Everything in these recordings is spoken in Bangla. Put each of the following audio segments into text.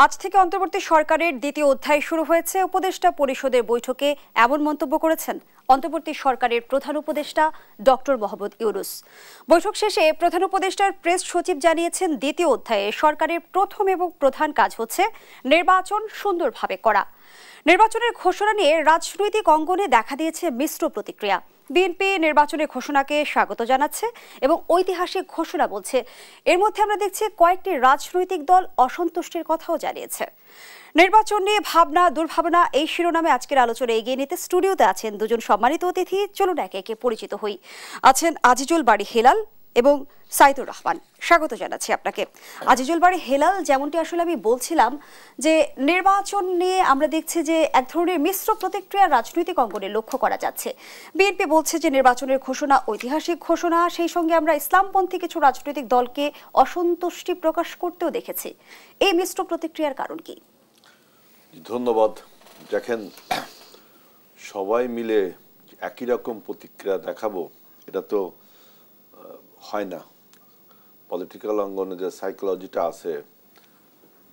আজ থেকে অন্তর্বর্তী সরকারের দ্বিতীয় অধ্যায় শুরু হয়েছে। উপদেষ্টা পরিষদের বৈঠকে এমন মন্তব্য করেছেন অন্তর্বর্তী সরকারের প্রধান উপদেষ্টা ডক্টর মোহাম্মদ ইউনূস। বৈঠক শেষে প্রধান উপদেষ্টার প্রেস সচিব জানিয়েছেন, দ্বিতীয় অধ্যায়ে সরকারের প্রথম এবং প্রধান কাজ হচ্ছে নির্বাচন সুন্দরভাবে করা। নির্বাচনের ঘোষণা নিয়ে রাজনৈতিক অঙ্গনে দেখা দিয়েছে মিশ্র প্রতিক্রিয়া। বিএনপি নির্বাচনের ঘোষণাকে স্বাগত জানাচ্ছে এবং ঐতিহাসিক ঘোষণা বলছে। এর মধ্যে আমরা দেখছি কয়েকটি রাজনৈতিক দল অসন্তুষ্টির কথাও জানিয়েছে। নির্বাচন নিয়ে ভাবনা দুর্ভাবনা এই শিরোনামে আজকের আলোচনা এগিয়ে নিতে স্টুডিওতে আছেন দুজন সম্মানিত অতিথি। চলুন একে একে পরিচিত হই। আছেন আজিজুল বাড়ি হেলাল এবং সাইদুর রহমান। স্বাগত জানাচ্ছি আপনাকে। আজিজুল বাড়ি হেলাল, যেমনটি আসলে আমি বলছিলাম যে নির্বাচন নিয়ে আমরা দেখছি যে এক ধরনের মিশ্র প্রতিক্রিয়া রাজনৈতিক অঙ্গনে লক্ষ্য করা যাচ্ছে। বিএনপি বলছে যে নির্বাচনের ঘোষণা ঐতিহাসিক ঘোষণা, সেই সঙ্গে আমরা ইসলামপন্থী কিছু রাজনৈতিক দলকে অসন্তুষ্টি প্রকাশ করতেও দেখেছি। এই মিশ্র প্রতিক্রিয়ার কারণ কি? ধন্যবাদ। দেখেন, সবাই মিলে একই রকম প্রতিক্রিয়া দেখাবো এটা তো হয় না। পলিটিক্যাল অঙ্গনে যে সাইকোলজিটা আছে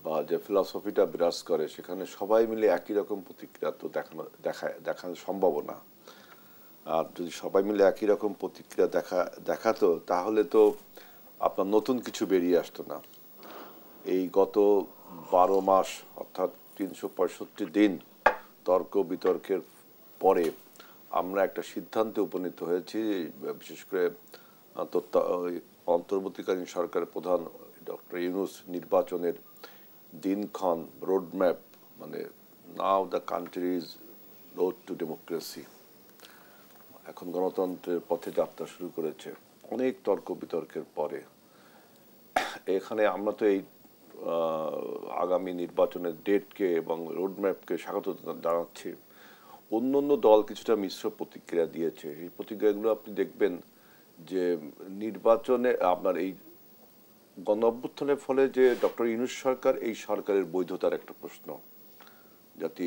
বা যে ফিলসফিটা বিরাজ করে, সেখানে সবাই মিলে একই রকম প্রতিক্রিয়া তো দেখানো সম্ভব না। আর যদি সবাই মিলে একই রকম প্রতিক্রিয়া দেখাতো তাহলে তো আপনার নতুন কিছু বেরিয়ে আসতো না। এই গত 12 মাস অর্থাৎ 365 দিন তর্ক বিতর্কের পরে আমরা একটা সিদ্ধান্তে উপনীত হয়েছি। বিশেষ করে অন্তর্বর্তীকালীন সরকারের প্রধান ডক্টর ইউনূস নির্বাচনের দিনক্ষণ রোডম্যাপ, মানে now the country is road to democracy, এখন গণতন্ত্রের পথে যাত্রা শুরু করেছে অনেক তর্ক বিতর্কের পরে। এখানে আমরা তো এই আগামী নির্বাচনের ডেটকে এবং রোডম্যাপকে স্বাগত জানাচ্ছি। অন্য অন্য দল কিছুটা মিশ্র প্রতিক্রিয়া দিয়েছে। এই প্রতিক্রিয়াগুলো আপনি দেখবেন যে নির্বাচনে আপনার এই গণ অভ্যুত্থানের ফলে যে ডক্টর ইউনূস সরকার, এই সরকারের বৈধতার একটা প্রশ্ন, যাতে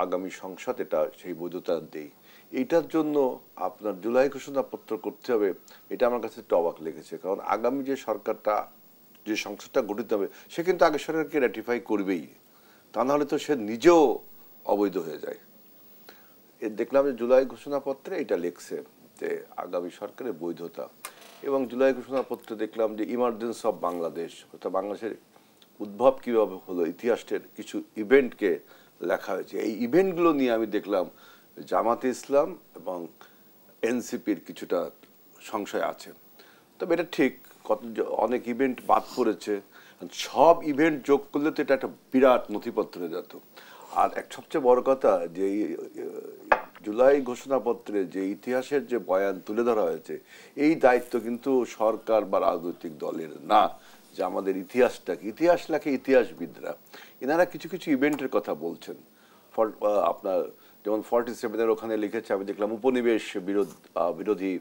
আগামী সংসদ এটা সেই বৈধতা দেয়। এইটার জন্য আপনার জুলাই ঘোষণাপত্র করতে হবে, এটা আমার কাছে একটু অবাক লেগেছে। কারণ আগামী যে সরকারটা, যে সংসদটা গঠিত হবে, সে কিন্তু আগের সরকারকে র্যাটিফাই করবেই, তা নাহলে তো সে নিজেও অবৈধ হয়ে যায়। দেখলাম যে জুলাই ঘোষণাপত্রে এটা লেখছে যে আগামী সরকারের বৈধতা, এবং জুলাই ঘোষণাপত্রে দেখলাম যে ইমার্জেন্সি অফ বাংলাদেশ, অর্থাৎ বাংলাদেশের উদ্ভব কীভাবে হলো, ইতিহাসের কিছু ইভেন্টকে লেখা হয়েছে। এই ইভেন্টগুলো নিয়ে আমি দেখলাম জামাতে ইসলাম এবং এনসিপির কিছুটা সংশয় আছে। তবে এটা ঠিক, অনেক ইভেন্ট বাদ পড়েছে। সব ইভেন্ট যোগ করলে তো এটা একটা বিরাট নথিপত্র হয়ে যেত। আর সবচেয়ে বড় কথা যে জুলাই ঘোষণাপত্রে যে ইতিহাসের যে বয়ান তুলে ধরা হয়েছে, এই দায়িত্ব কিন্তু সরকার বা রাজনৈতিক দলের না, যে আমাদের ইতিহাসটা কি। ইতিহাস লেখে ইতিহাসবিদরা, এনারা কিছু কিছু ইভেন্টের কথা বলছেন। আপনার যেমন 47-এর ওখানে লিখেছে, আমি দেখলাম উপনিবেশ বিরোধী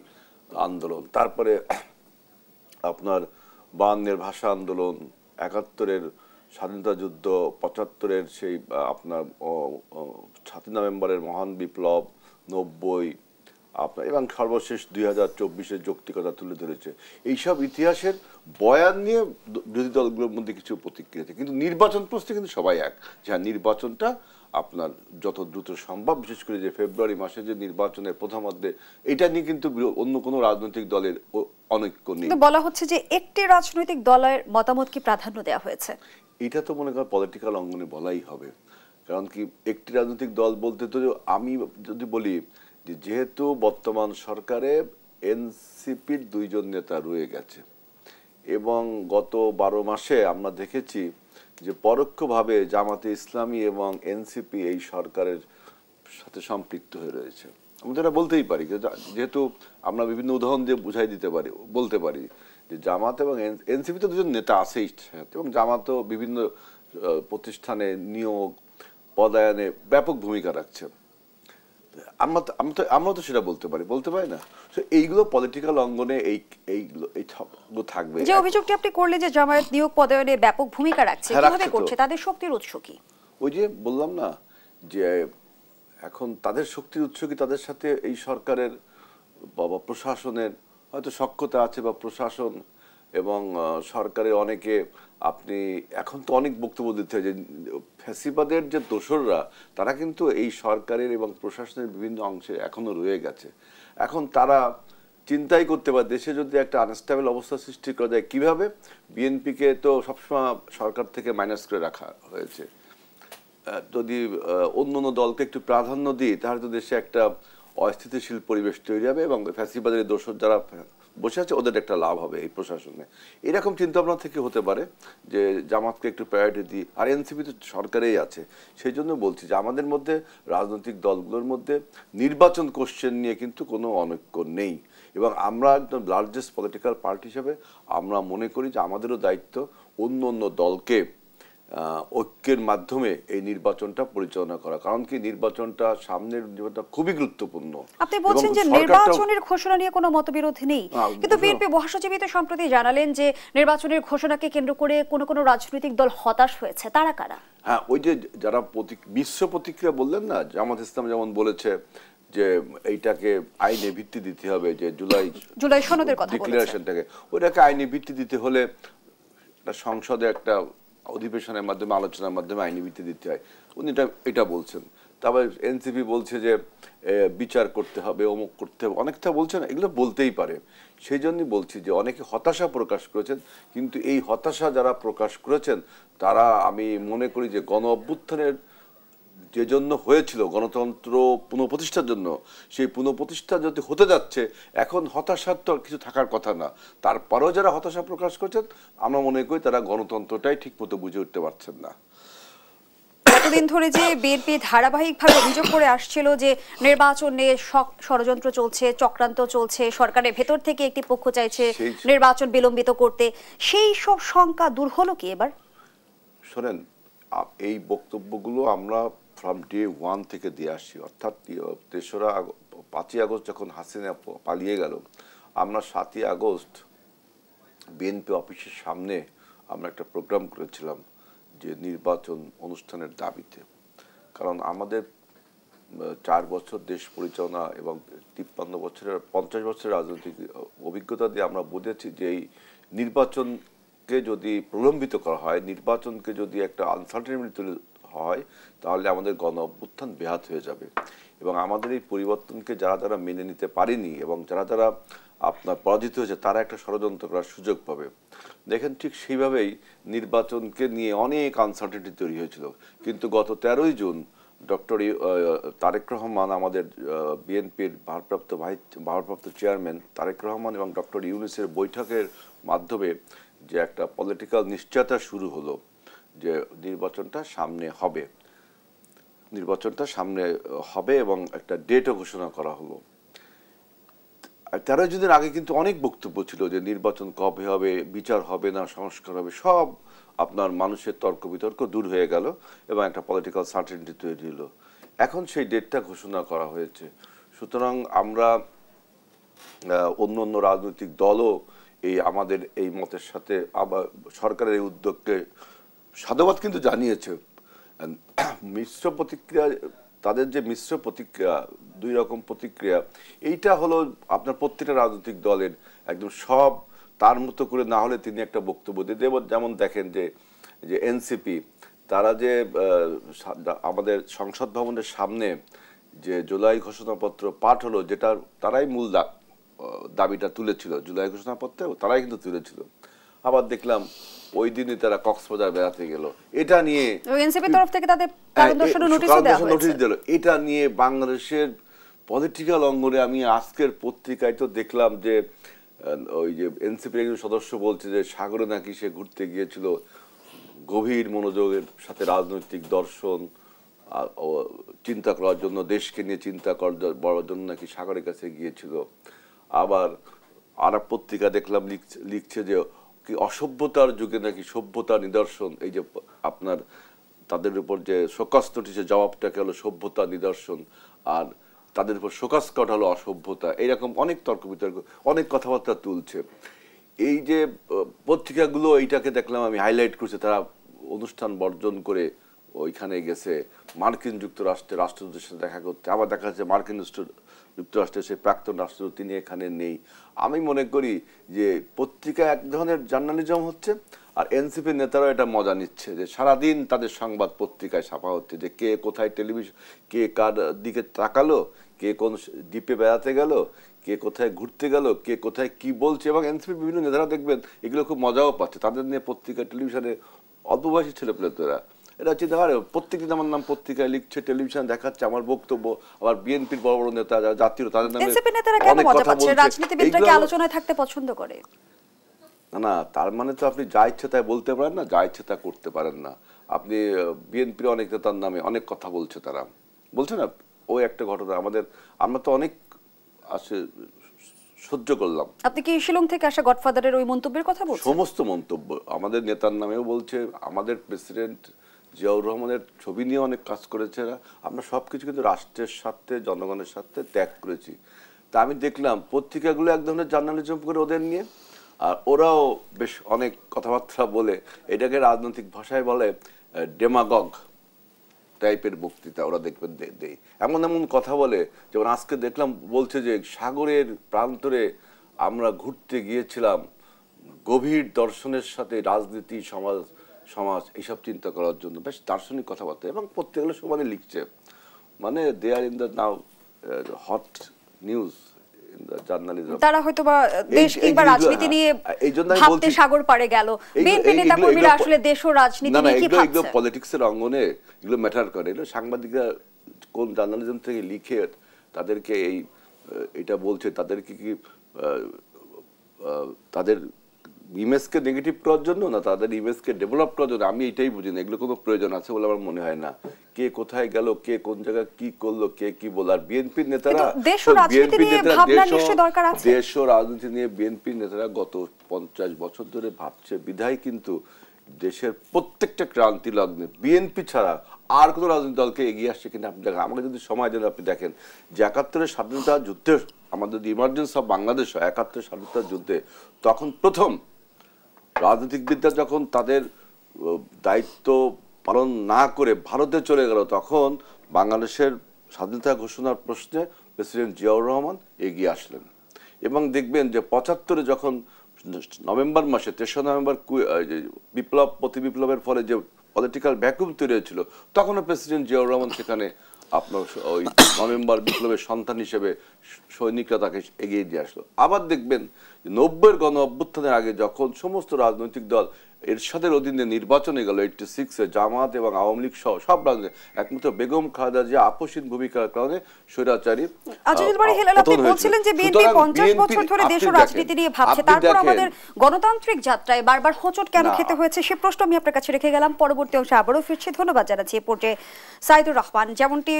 আন্দোলন, তারপরে আপনার 52-এর ভাষা আন্দোলন, 71-এর স্বাধীনতা যুদ্ধ, 75-এর সেই আপনার 7 নভেম্বরের মহান বিপ্লব, 90 আপনার, এবং সর্বশেষ 2024-এর যৌক্তিকতা তুলে ধরেছে। এইসব ইতিহাসের বয়ান নিয়ে বিরোধী দলগুলোর মধ্যে কিছু প্রতিক্রিয়া আছে। কিন্তু নির্বাচন প্রশ্নে কিন্তু সবাই এক, যে নির্বাচনটা আপনার যত দ্রুত সম্ভব, বিশেষ করে যে ফেব্রুয়ারি মাসে যে নির্বাচনের প্রথমার্ধে, এটা নিয়ে কিন্তু অন্য কোনো রাজনৈতিক দলের অনৈক্য নেই। বলা হচ্ছে যে একটি রাজনৈতিক দলের মতামতকে প্রাধান্য দেওয়া হয়েছে। এটা তো মনে করেন পলিটিক্যাল অঙ্গনে বলাই হবে। কারণ কি, একটি রাজনৈতিক দল বলতে তো আমি যদি বলি যে যেহেতু বর্তমান সরকারে এনসিপির 2 জন নেতা রয়ে গেছে, এবং গত 12 মাসে আমরা দেখেছি যে পরোক্ষভাবে জামাতে ইসলামী এবং এনসিপি এই সরকারের সাথে সম্পৃক্ত হয়ে রয়েছে। আমরা এটা বলতেই পারি, যেহেতু আমরা বিভিন্ন উদাহরণ দিয়ে বুঝাই দিতে পারি, বলতে পারি যে জামাত এবং এনসিপি তো 2 জন নেতা আছেই, এবং জামাতও বিভিন্ন প্রতিষ্ঠানে নিয়োগ পদায়নে ব্যাপক ভূমিকা রাখছে। আমরা তো সেটা বলতে পারি না। এইগুলো পলিটিক্যাল অঙ্গনে এইগুলো থাকবে। যে অভিযোগটি আপনি করলেন যে জামায়াত নিয়োগ পদায়নে ব্যাপক ভূমিকা রাখছে, কিভাবে করছে, তাদের শক্তির উৎস কি? ওই যে বললাম না, যে এখন তাদের শক্তির উৎস কি, তাদের সাথে এই সরকারের বা প্রশাসনের হয়তো সখ্যতা আছে, বা প্রশাসন এবং সরকারের অনেকে আপনি এখন তো অনেক বক্তব্য দিতে হয় যে ফ্যাসিবাদের যে দোসররা তারা কিন্তু এই সরকারের এবং প্রশাসনের বিভিন্ন অংশে এখনো রয়ে গেছে। এখন তারা চিন্তাই করতে পারে দেশে যদি একটা আনস্টেবল অবস্থা সৃষ্টি করা যায় কিভাবে। বিএনপিকে তো সবসময় সরকার থেকে মাইনাস করে রাখা হয়েছে, যদি অন্য অন্য দলকে একটু প্রাধান্য দিই তাহলে তো দেশে একটা অস্থিতিশীল পরিবেশ তৈরি হবে এবং ফ্যাসিবাদের দোষর যারা বসে আছে ওদের একটা লাভ হবে এই প্রশাসনে। এরকম চিন্তা ভাবনা থেকে হতে পারে যে জামাতকে একটু প্রায়োরিটি দিই, আর এনসিপি তো সরকারেই আছে। সেই জন্য বলছি যে আমাদের মধ্যে রাজনৈতিক দলগুলোর মধ্যে নির্বাচন কোশ্চেন নিয়ে কিন্তু কোনো অনৈক্য নেই এবং আমরা একদম লার্জেস্ট পলিটিক্যাল পার্টি হিসেবে আমরা মনে করি যে আমাদেরও দায়িত্ব অন্য অন্য দলকে ঐক্যের মাধ্যমে এই নির্বাচনটা পরিচালনা করা। কারণ কি নির্বাচনটা সামনের নির্বাচনটা খুবই গুরুত্বপূর্ণ। আপনি বলছেন যে নির্বাচনের ঘোষণা নিয়ে কোনো মতবিরোধ নেই, কিন্তু বিএনপি মহাসচিব তো সম্প্রতি জানালেন যে নির্বাচনের ঘোষণাকে কেন্দ্র করে কোনো রাজনৈতিক দল হতাশ হয়েছে, তারা কারা? হ্যাঁ, ওই যে যারা মিশ্র প্রতিক্রিয়া বললেন না, জামাত ইসলাম যেমন বলেছে যে এইটাকে আইনে ভিত্তি দিতে হবে, যে জুলাই সনদের কথা ডিক্লারেশনটাকে ওইটাকে আইনে ভিত্তি দিতে হলে সংসদে একটা অধিবেশনের মাধ্যমে আলোচনার মাধ্যমে আইনি ভিত্তি দিতে হয়, উনি এটা বলছেন। তারপর এনসিপি বলছে যে বিচার করতে হবে, অমুক করতে হবে, অনেকটা বলছেন, এগুলো বলতেই পারে। সেই জন্যই বলছি যে অনেকে হতাশা প্রকাশ করেছেন, কিন্তু এই হতাশা যারা প্রকাশ করেছেন তারা আমি মনে করি যে গণ অভ্যুত্থানের যে জন্য হয়েছিল গণতন্ত্র পুনঃপ্রতিষ্ঠার জন্য, সেই পুনঃপ্রতিষ্ঠা যদি হতে যাচ্ছে এখন হতাশার তো কিছু থাকার কথা না। তারপরেও যারা হতাশা প্রকাশ করছেন আমরা মনে করি তারা গণতন্ত্রটাই ঠিক মতো বুঝে উঠতে পারছেন না। এতদিন ধরে যে বিএনপি ধারাবাহিকভাবে অভিযোগ করে আসছিল যে নির্বাচন নিয়ে ষড়যন্ত্র চলছে, চক্রান্ত চলছে, সরকারের ভেতর থেকে একটি পক্ষ চাইছে নির্বাচন বিলম্বিত করতে, সেই সব শঙ্কা দূর হলো কি এবার? শোনেন, এই বক্তব্যগুলো আমরা ফ্রম ডে ওয়ান থেকে দিয়ে আসছি, অর্থাৎ 5ই আগস্ট যখন হাসিনা পালিয়ে গেল, আমরা 7ই আগস্ট বিএনপি অফিসের সামনে আমরা একটা প্রোগ্রাম করেছিলাম যে নির্বাচন অনুষ্ঠানের দাবিতে। কারণ আমাদের 4 বছর দেশ পরিচালনা এবং 50 বছরের রাজনৈতিক অভিজ্ঞতা দিয়ে আমরা বুঝেছি যে এই নির্বাচনকে যদি প্রলম্বিত করা হয়, নির্বাচনকে যদি একটা আনসার্টেনিটি তৈরি হয়, তাহলে আমাদের গণ অভ্যুত্থান ব্যাহত হয়ে যাবে এবং আমাদের এই পরিবর্তনকে যারা যারা মেনে নিতে পারেনি এবং যারা যারা আপনার পরাজিত হয়েছে তারা একটা ষড়যন্ত্র করার সুযোগ পাবে। দেখেন, ঠিক সেইভাবেই নির্বাচনকে নিয়ে অনেক আনসার্টেনিটি তৈরি হয়েছিল, কিন্তু গত 13ই জুন ডক্টর তারেক রহমান, আমাদের বিএনপির ভারপ্রাপ্ত চেয়ারম্যান তারেক রহমান এবং ডক্টর ইউনূসের বৈঠকের মাধ্যমে যে একটা পলিটিক্যাল নিশ্চয়তা শুরু হলো যে নির্বাচনটা সামনে হবে এবং একটা ডেটও ঘোষণা করা হলো। 13 জুনের আগে কিন্তু অনেক বক্তব্য ছিল যে নির্বাচন কবে হবে, বিচার হবে না, সংস্কার হবে, সব আপনার মানুষের তর্ক বিতর্ক দূর হয়ে গেল এবং একটা পলিটিক্যাল সার্টেনিটি তৈরি হলো। এখন সেই ডেটটা ঘোষণা করা হয়েছে। সুতরাং আমরা অন্য অন্য রাজনৈতিক দলও আমাদের এই মতের সাথে আবার সরকারের এই উদ্যোগকে সাধুবাদ কিন্তু জানিয়েছে। মিশ্র প্রতিক্রিয়া, তাদের যে মিশ্র প্রতিক্রিয়া, 2 রকম প্রতিক্রিয়া, এইটা হলো আপনার প্রত্যেকটা রাজনৈতিক দলের একদম সব তার মতো করে না হলে তিনি একটা বক্তব্য দিয়ে দেব। যেমন দেখেন যে এনসিপি তারা যে আমাদের সংসদ ভবনের সামনে যে জুলাই ঘোষণাপত্র পাঠ হলো, যেটা তারাই মূল দাবিটা তুলেছিল, জুলাই ঘোষণাপত্রেও তারাই কিন্তু তুলেছিল। আবার দেখলাম ওই দিনই তারা কক্সবাজার বেড়াতে গেল, এটা নিয়ে এনসিপির তরফ থেকে তাদের কারণ দর্শানোর নোটিশ দিল। এটা নিয়ে বাংলাদেশের পলিটিক্যাল অঙ্গনে আমি আজকের পত্রিকায় তো দেখলাম যে ওই যে এনসিপির একজন সদস্য বলছে যে সাগরে নাকি সে ঘুরতে গিয়েছিল, গভীর মনোযোগের সাথে রাজনৈতিক দর্শন চিন্তা করার জন্য, দেশকে নিয়ে চিন্তা করার জন্য নাকি সাগরের কাছে গিয়েছিল। আবার আর পত্রিকা দেখলাম লিখছে যে কি অসভ্যতার যুগে নাকি সভ্যতার নিদর্শন, এই যে আপনার তাদের উপর যে শোকজ নোটিশের জবাবটাকে হলো সভ্যতা নিদর্শন, আর তাদের উপর শোকজ করা হলো অসভ্যতা। এইরকম অনেক তর্ক বিতর্ক, অনেক কথাবার্তা তুলছে। এই যে পত্রিকাগুলো এইটাকে দেখলাম আমি হাইলাইট করছে, তারা অনুষ্ঠান বর্জন করে ওইখানে গেছে মার্কিন যুক্তরাষ্ট্রের রাষ্ট্রদূতের সাথে দেখা করতে, আবার দেখা যাচ্ছে মার্কিন যুক্তরাষ্ট্রের সেই প্রাক্তন রাষ্ট্রদূত তিনি এখানে নেই। আমি মনে করি যে পত্রিকা এক ধরনের জার্নালিজম হচ্ছে, আর এনসিপি নেতারাও এটা মজা নিচ্ছে যে সারাদিন তাদের সংবাদ পত্রিকায় ছাপা হচ্ছে যে কে কোথায় টেলিভিশন, কে কার দিকে তাকালো, কে কোন দ্বীপে বেড়াতে গেল, কে কোথায় ঘুরতে গেল, কে কোথায় কি বলছে। এবং এনসিপি বিভিন্ন নেতারা দেখবেন এগুলো খুব মজাও পাচ্ছে, তাদের নিয়ে পত্রিকা টেলিভিশনে অল্প বয়সী ছেলেপেলেরা এটা চিন্তা করে প্রত্যেকদিন আমার নাম পত্রিকায় লিখছে, টেলিভিশন দেখাচ্ছে আমার বক্তব্য। আবার বিএনপির বড় বড় নেতা যারা জাতীয় তাদের নামে এনসিপি নেতারা কেন অনেক মজা কথা পাচ্ছে? বলছে। রাজনীতিবিদরা কি আলোচনায় থাকতে পছন্দ করে? না, তার মানে তো আপনি যা ইচ্ছে তাই বলতে পারেন না, যা ইচ্ছে তা করতে পারেন না। আপনি বিএনপির অনেক নেতার নামে অনেক কথা বলছে, তারা বলছে না। ওই একটা ঘটনা আমরা তো অনেক আসে সহ্য করলাম। আপনি কি শিলং থেকে আসা গডফাদারের ওই মন্তব্যের কথা বলছেন? সমস্ত মন্তব্য আমাদের নেতার নামেও বলছে, আমাদের প্রেসিডেন্ট জিয়াউর রহমানের ছবি নিয়ে অনেক কাজ করেছে এরা। আমরা সবকিছু কিন্তু রাষ্ট্রের স্বার্থে, জনগণের স্বার্থে ত্যাগ করেছি। তা আমি দেখলাম পত্রিকাগুলো এক ধরনের জার্নালিজম করে ওদের নিয়ে, আর ওরাও বেশ অনেক কথাবার্তা বলে, এটাকে রাজনৈতিক ভাষায় বলে ডেমাগগ টাইপের বক্তৃতা ওরা দেখবেন দেয়। এমন এমন কথা বলে, যেমন আজকে দেখলাম বলছে যে সাগরের প্রান্তরে আমরা ঘুরতে গিয়েছিলাম গভীর দর্শনের সাথে রাজনীতি, সমাজ এইসব চিন্তা করার জন্য। বেশ দার্শনিক কথাবার্তা, এবং প্রত্যেকগুলো সমানে লিখছে। মানে they are in the now hot news in the journalism. তারা হয়তো বা দেশ কিংবা রাজনীতি নিয়ে ভাবতে সাগর পারে গেল। বিএনপি নেতাকর্মীরা আসলে দেশ ও রাজনীতি নিয়ে কি ভাবছে? এগুলো পলিটিক্সের অঙ্গনে এগুলো ম্যাটার করে। এগুলো সাংবাদিকরা কোন জার্নালিজম থেকে লিখে তাদেরকে এটা বলছে, তাদেরকে কি তাদের ইমেজকে নেগেটিভ করার জন্য, না তাদের ইমেজকে ডেভেলপ করার জন্য? আমি এটাই বুঝি না। এগুলো কোনো প্রয়োজন আছে বলে আমার মনে হয় না। কে কোথায় গেল, কে কোন জায়গায় কি করলো, কে কি বলল। আর বিএনপির নেতারা দেশ ও রাজনীতি নিয়ে ভাবনা নিশ্চয়ই দরকার আছে। দেশ ও রাজনীতি নিয়ে বিএনপির নেতারা গত 50 বছর ধরে ভাবছে বিধায় কিন্তু দেশের প্রত্যেকটা ক্রান্তি লগ্নে বিএনপি ছাড়া আর কোনো রাজনৈতিক দলকে এগিয়ে আসছে কিনা আপনি দেখেন। আমাকে যদি সময় দেন আপনি দেখেন যে 71-এর স্বাধীনতা যুদ্ধে, আমাদের ইমার্জেন্স অফ বাংলাদেশ 71-এর স্বাধীনতা যুদ্ধে, তখন প্রথম রাজনীতিবিদরা যখন তাদের দায়িত্ব পালন না করে ভারতে চলে গেল, তখন বাংলাদেশের স্বাধীনতা ঘোষণার প্রশ্নে প্রেসিডেন্ট জিয়াউর রহমান এগিয়ে আসলেন। এবং দেখবেন যে 75-এ যখন নভেম্বর মাসে 3রা নভেম্বর প্রতি বিপ্লবের ফলে যে পলিটিক্যাল ভ্যাকুয়াম তৈরি হয়েছিল, তখনও প্রেসিডেন্ট জিয়াউর রহমান সেখানে আপনার ওই নভেম্বর বিপ্লবের সন্তান হিসেবে সৈনিকরা তাকে এগিয়ে দিয়ে আসলো। আবার দেখবেন 90-এর গণ অভ্যুত্থানের আগে যখন সমস্ত রাজনৈতিক দল এরশাদের অধীনে নির্বাচনে গেল 86-এ, জামাত এবং আওয়ামী লীগ সহ সব রাজনীতি, একমাত্র বেগম খালেদা জিয়া আপসহীন ভূমিকার কারণে স্বৈরাচারী বলছিলেন যে বিএনপি 50 বছর ধরে দেশ ও রাজনীতি নিয়ে ভাবছে, তারপর আমাদের গণতান্ত্রিক যাত্রায় বারবার হোঁচট কেন খেতে হয়েছে সে প্রশ্ন আমি আপনার কাছে রেখে গেলাম। পরবর্তী অংশে আবারও ফিরছি। ধন্যবাদ জানাচ্ছি এ পর্যায়ে সাইদুর রহমান। যেমনটি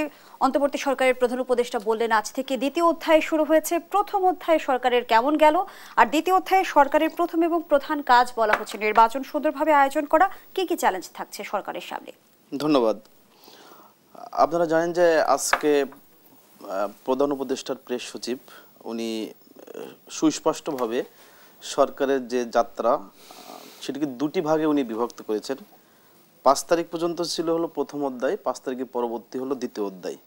অন্তর্বর্তী সরকারের প্রধান উপদেষ্টা বললেন, আজ থেকে দ্বিতীয় অধ্যায় শুরু হয়েছে। প্রথম অধ্যায়ে সরকারের কেমন গেল, আর দ্বিতীয় অধ্যায়ে সরকারের প্রথম এবং প্রধান কাজ বলা হচ্ছে নির্বাচন সুন্দরভাবে আয়োজন করা। কি কি চ্যালেঞ্জ থাকছে সরকারের সামনে? ধন্যবাদ। আপনারা জানেন যে আজকে প্রধান উপদেষ্টার প্রেস সচিব উনি সুস্পষ্টভাবে সরকারের যে যাত্রা সেটিকে দুটি ভাগে উনি বিভক্ত করেছেন। 5 তারিখ পর্যন্ত ছিল হলো প্রথম অধ্যায়, 5 তারিখের পরবর্তী হলো দ্বিতীয় অধ্যায়।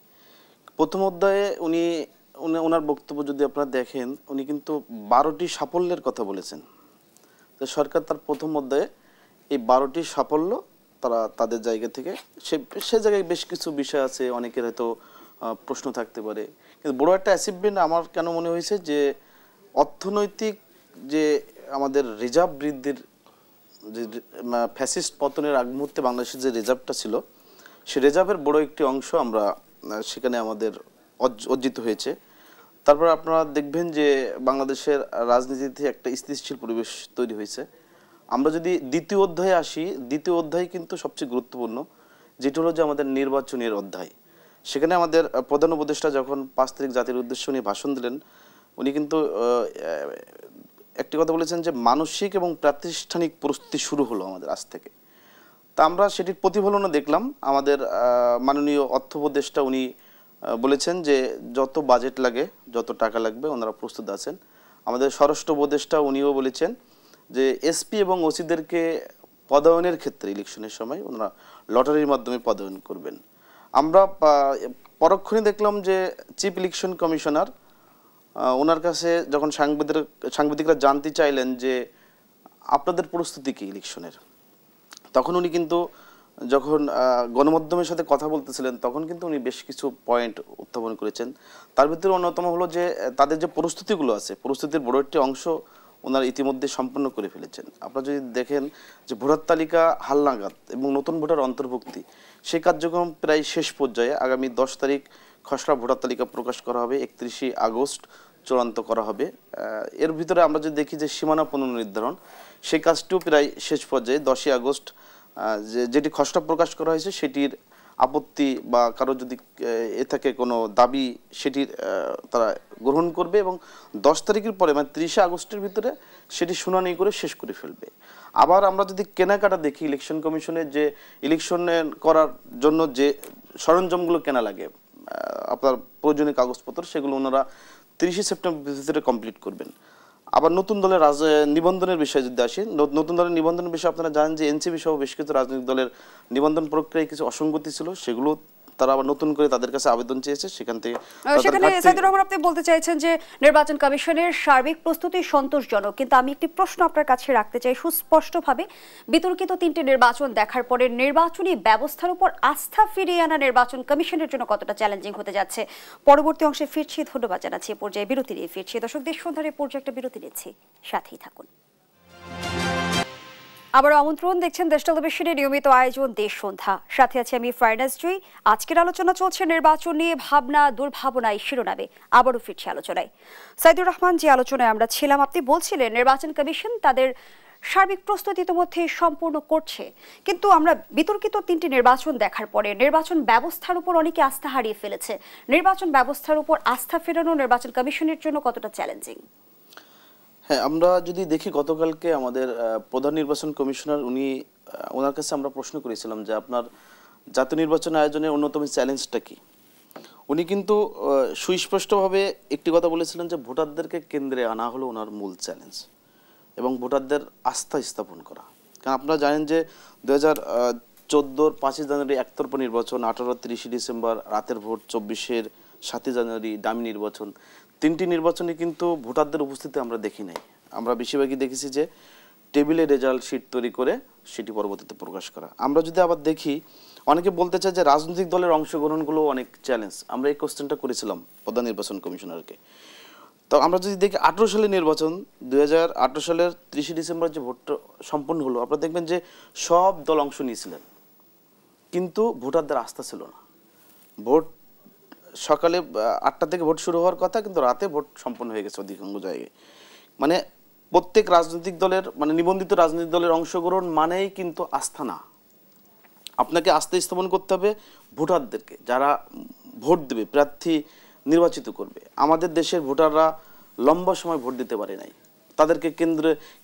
প্রথম অধ্যায়ে ওনার বক্তব্য যদি আপনারা দেখেন, উনি কিন্তু 12টি সাফল্যের কথা বলেছেন। তো সরকার তার প্রথম অধ্যায়ে এই 12টি সাফল্য তারা তাদের জায়গা থেকে সে জায়গায় বেশ কিছু বিষয় আছে, অনেকের হয়তো প্রশ্ন থাকতে পারে, কিন্তু বড় একটা অ্যাচিভমেন্ট আমার কেন মনে হয়েছে যে অর্থনৈতিক যে আমাদের রিজার্ভ বৃদ্ধির, যে ফ্যাসিস্ট পতনের আগ মুহূর্তে বাংলাদেশের যে রিজার্ভটা ছিল, সে রিজার্ভের বড় একটি অংশ আমরা সেখানে আমাদের অর্জিত হয়েছে। তারপর আপনারা দেখবেন যে বাংলাদেশের রাজনীতিতে একটা স্থিতিশীল পরিবেশ তৈরি হয়েছে। আমরা যদি দ্বিতীয় অধ্যায়ে আসি, দ্বিতীয় অধ্যায় কিন্তু সবচেয়ে গুরুত্বপূর্ণ, যেটা হলো যে আমাদের নির্বাচনের অধ্যায়। সেখানে আমাদের প্রধান উপদেষ্টা যখন 5 তারিখ জাতির উদ্দেশ্যে উনি ভাষণ দিলেন, উনি কিন্তু একটি কথা বলেছেন যে মানসিক এবং প্রাতিষ্ঠানিক প্রস্তুতি শুরু হলো আমাদের আজ থেকে। তা আমরা সেটির প্রতিফলনও দেখলাম। আমাদের মাননীয় অর্থ উপদেষ্টা উনি বলেছেন যে যত বাজেট লাগে, যত টাকা লাগবে ওনারা প্রস্তুত আছেন। আমাদের স্বরাষ্ট্র উপদেষ্টা উনিও বলেছেন যে এসপি এবং ওসিদেরকে পদায়নের ক্ষেত্রে ইলেকশনের সময় ওনারা লটারির মাধ্যমে পদায়ন করবেন। আমরা পরক্ষণে দেখলাম যে চিফ ইলেকশন কমিশনার ওনার কাছে যখন সাংবাদিকরা জানতে চাইলেন যে আপনাদের প্রস্তুতি কি ইলেকশনের, তখন উনি কিন্তু যখন গণমাধ্যমের সাথে কথা বলতেছিলেন তখন কিন্তু উনি বেশ কিছু পয়েন্ট উত্থাপন করেছেন। তার ভিতরে অন্যতম হলো যে তাদের যে প্রস্তুতিগুলো আছে, প্রস্তুতির বড় একটি অংশ ওনারা ইতিমধ্যে সম্পন্ন করে ফেলেছেন। আপনারা যদি দেখেন যে ভোটার তালিকা হালনাগাদ এবং নতুন ভোটার অন্তর্ভুক্তি, সেই কার্যক্রম প্রায় শেষ পর্যায়ে। আগামী 10 তারিখ খসড়া ভোটার তালিকা প্রকাশ করা হবে, 31 আগস্ট চূড়ান্ত করা হবে। এর ভিতরে আমরা যদি দেখি যে সীমানা পুনর্নির্ধারণ, সেই কাজটিও প্রায় শেষ পর্যায়ে। 10 আগস্ট যেটি খসড়া প্রকাশ করা হয়েছে সেটির আপত্তি বা কারো যদি এ থাকে কোনো দাবি, সেটির তারা গ্রহণ করবে এবং 10 তারিখের পরে মানে 30 আগস্টের ভিতরে সেটি শুনানি করে শেষ করে ফেলবে। আবার আমরা যদি কেনাকাটা দেখি, ইলেকশন কমিশনের যে ইলেকশন করার জন্য যে সরঞ্জামগুলো কেনা লাগে, আপনার প্রয়োজনীয় কাগজপত্র, সেগুলো ওনারা 30 সেপ্টেম্বর ভিতরে কমপ্লিট করবেন। আবার নতুন দলের নিবন্ধনের বিষয়ে যদি আসি, নতুন দলের নিবন্ধনের বিষয়ে আপনারা জানেন যে এনসিপি সহ বেশ কিছু রাজনৈতিক দলের নিবন্ধন প্রক্রিয়ায় কিছু অসঙ্গতি ছিল, সেগুলো তারা আবার নতুন করে তাদের কাছে আবেদন চেয়েছে। সেখানে সাইদুর রহমান, আপনি বলতে চাইছেন যে নির্বাচন কমিশনের সার্বিক প্রস্তুতি সন্তোষজনক, কিন্তু আমি একটি প্রশ্ন আপনার কাছে রাখতে চাই সুস্পষ্টভাবে। বিতর্কিত 3টে নির্বাচন দেখার পরে নির্বাচনী ব্যবস্থার উপর আস্থা ফিরিয়ে আনা নির্বাচন কমিশনের জন্য কতটা চ্যালেঞ্জিং হতে যাচ্ছে? পরবর্তী অংশে ফিরছি, ধন্যবাদ জানাচ্ছি। পর্যায়ে বিরতি নিয়ে ফিরছি। দর্শক, দেশ সন্ধ্যার এই পর্যায়ে একটা বিরতি নিচ্ছি, সাথেই থাকুন। আবারও আমন্ত্রণ, দেখছেন দেশ টেলিভিশনের নিয়মিত আয়োজন দেশ সন্ধ্যা। সাথে আছে আমি ফারনাজ জুই। আজকের আলোচনা চলছে নির্বাচন নিয়ে ভাবনা দুর্ভাবনায় শিরোনামে। আবারও ফিরছি আলোচনায়। সাইদুর রহমান, যে আলোচনায় আমরা ছিলাম, আপনি বলছিলেন নির্বাচন কমিশন তাদের সার্বিক প্রস্তুতি ইতিমধ্যে সম্পূর্ণ করছে, কিন্তু আমরা বিতর্কিত 3টি নির্বাচন দেখার পরে নির্বাচন ব্যবস্থার উপর অনেকে আস্থা হারিয়ে ফেলেছে। নির্বাচন ব্যবস্থার উপর আস্থা ফেরানো নির্বাচন কমিশনের জন্য কতটা চ্যালেঞ্জিং? হ্যাঁ, আমরা যদি দেখি গতকালকে আমাদের প্রধান নির্বাচন কমিশনার ওনার কাছে আমরা প্রশ্ন করেছিলাম যে আপনার জাতীয় নির্বাচন আয়োজনের অন্যতম চ্যালেঞ্জটা কি। উনি কিন্তু সুস্পষ্টভাবে একটি কথা বলেছিলেন যে ভোটারদেরকে কেন্দ্রে আনা হলো ওনার মূল চ্যালেঞ্জ এবং ভোটারদের আস্থা স্থাপন করা। কারণ আপনারা জানেন যে 2014 5 জানুয়ারি একতরফা নির্বাচন, 18 30 ডিসেম্বর রাতের ভোট, 24 7 জানুয়ারি ডামি নির্বাচন, 3টি নির্বাচনে কিন্তু ভোটারদের উপস্থিতি আমরা দেখি নাই। আমরা বেশিরভাগই দেখেছি যে টেবিলে রেজাল্ট শিট তৈরি করে সেটি পরবর্তীতে প্রকাশ করা। আমরা যদি আবার দেখি, অনেকে বলতে চায় যে রাজনৈতিক দলের অংশগ্রহণগুলো অনেক চ্যালেঞ্জ। আমরা এই কোশ্চেনটা করেছিলাম প্রধান নির্বাচন কমিশনারকে। তো আমরা যদি দেখি 18 সালের নির্বাচন, 2018 সালের 30 ডিসেম্বর যে ভোটটা সম্পন্ন হলো, আপনারা দেখবেন যে সব দল অংশ নিয়েছিলেন, কিন্তু ভোটারদের আস্থা ছিল না। ভোট সকালে 8টা থেকে ভোট শুরু হওয়ার কথা, কিন্তু রাতে ভোট সম্পন্ন হয়ে গেছে অধিকাংশ জায়গায়। মানে প্রত্যেক রাজনৈতিক দলের, মানে নিবন্ধিত রাজনৈতিক দলের অংশগ্রহণ মানেই কিন্তু আস্থা না। আপনাকে আস্থা স্থাপন করতে হবে ভোটারদেরকে, যারা ভোট দেবে, প্রার্থী নির্বাচিত করবে। আমাদের দেশের ভোটাররা লম্বা সময় ভোট দিতে পারে নাই, তাদেরকে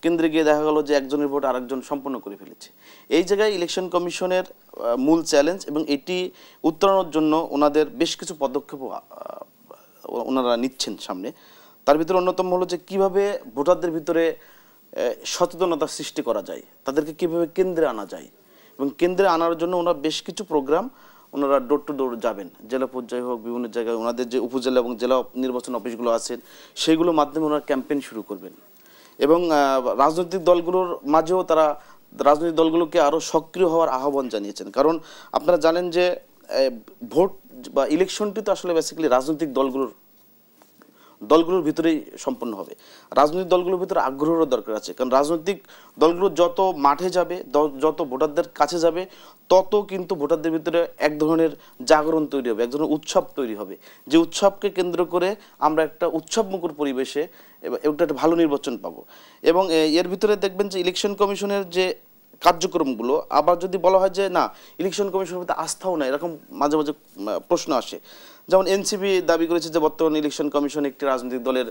কেন্দ্রে গিয়ে দেখা গেল যে একজনের ভোট আরেকজন সম্পন্ন করে ফেলেছে। এই জায়গায় ইলেকশন কমিশনের মূল চ্যালেঞ্জ, এবং এটি উত্তরণের জন্য ওনাদের বেশ কিছু পদক্ষেপ ওনারা নিচ্ছেন সামনে। তার ভিতরে অন্যতম হলো যে কিভাবে ভোটারদের ভিতরে সচেতনতা সৃষ্টি করা যায়, তাদেরকে কিভাবে কেন্দ্রে আনা যায়, এবং কেন্দ্রে আনার জন্য ওনারা বেশ কিছু প্রোগ্রাম, ওনারা ডোর টু ডোর যাবেন, জেলা পর্যায়ে হোক, বিভিন্ন জায়গায় ওনাদের যে উপজেলা এবং জেলা নির্বাচন অফিসগুলো আছেন সেইগুলোর মাধ্যমে ওনারা ক্যাম্পেইন শুরু করবেন। এবং রাজনৈতিক দলগুলোর মাঝেও তারা রাজনৈতিক দলগুলোকে আরও সক্রিয় হওয়ার আহ্বান জানিয়েছেন। কারণ আপনারা জানেন যে ভোট বা ইলেকশনটি তো আসলে বেসিক্যালি রাজনৈতিক দলগুলোর ভিতরেই সম্পন্ন হবে। রাজনৈতিক দলগুলোর ভিতরে আগ্রহেরও দরকার আছে, কারণ রাজনৈতিক দলগুলো যত মাঠে যাবে, যত ভোটারদের কাছে যাবে, তত কিন্তু ভোটারদের ভিতরে এক ধরনের জাগরণ তৈরি হবে, এক ধরনের উৎসব তৈরি হবে, যে উৎসবকে কেন্দ্র করে আমরা একটা উৎসবমুখর পরিবেশে একটা ভালো নির্বাচন পাবো। এবং এর ভিতরে দেখবেন যে ইলেকশন কমিশনের যে কার্যক্রমগুলো, আবার যদি বলা হয় যে না ইলেকশন কমিশনের প্রতি আস্থাও নাই, এরকম মাঝে মাঝে প্রশ্ন আসে। যেমন এনসিপি দাবি করেছে যে বর্তমান ইলেকশন কমিশন একটি রাজনৈতিক দলের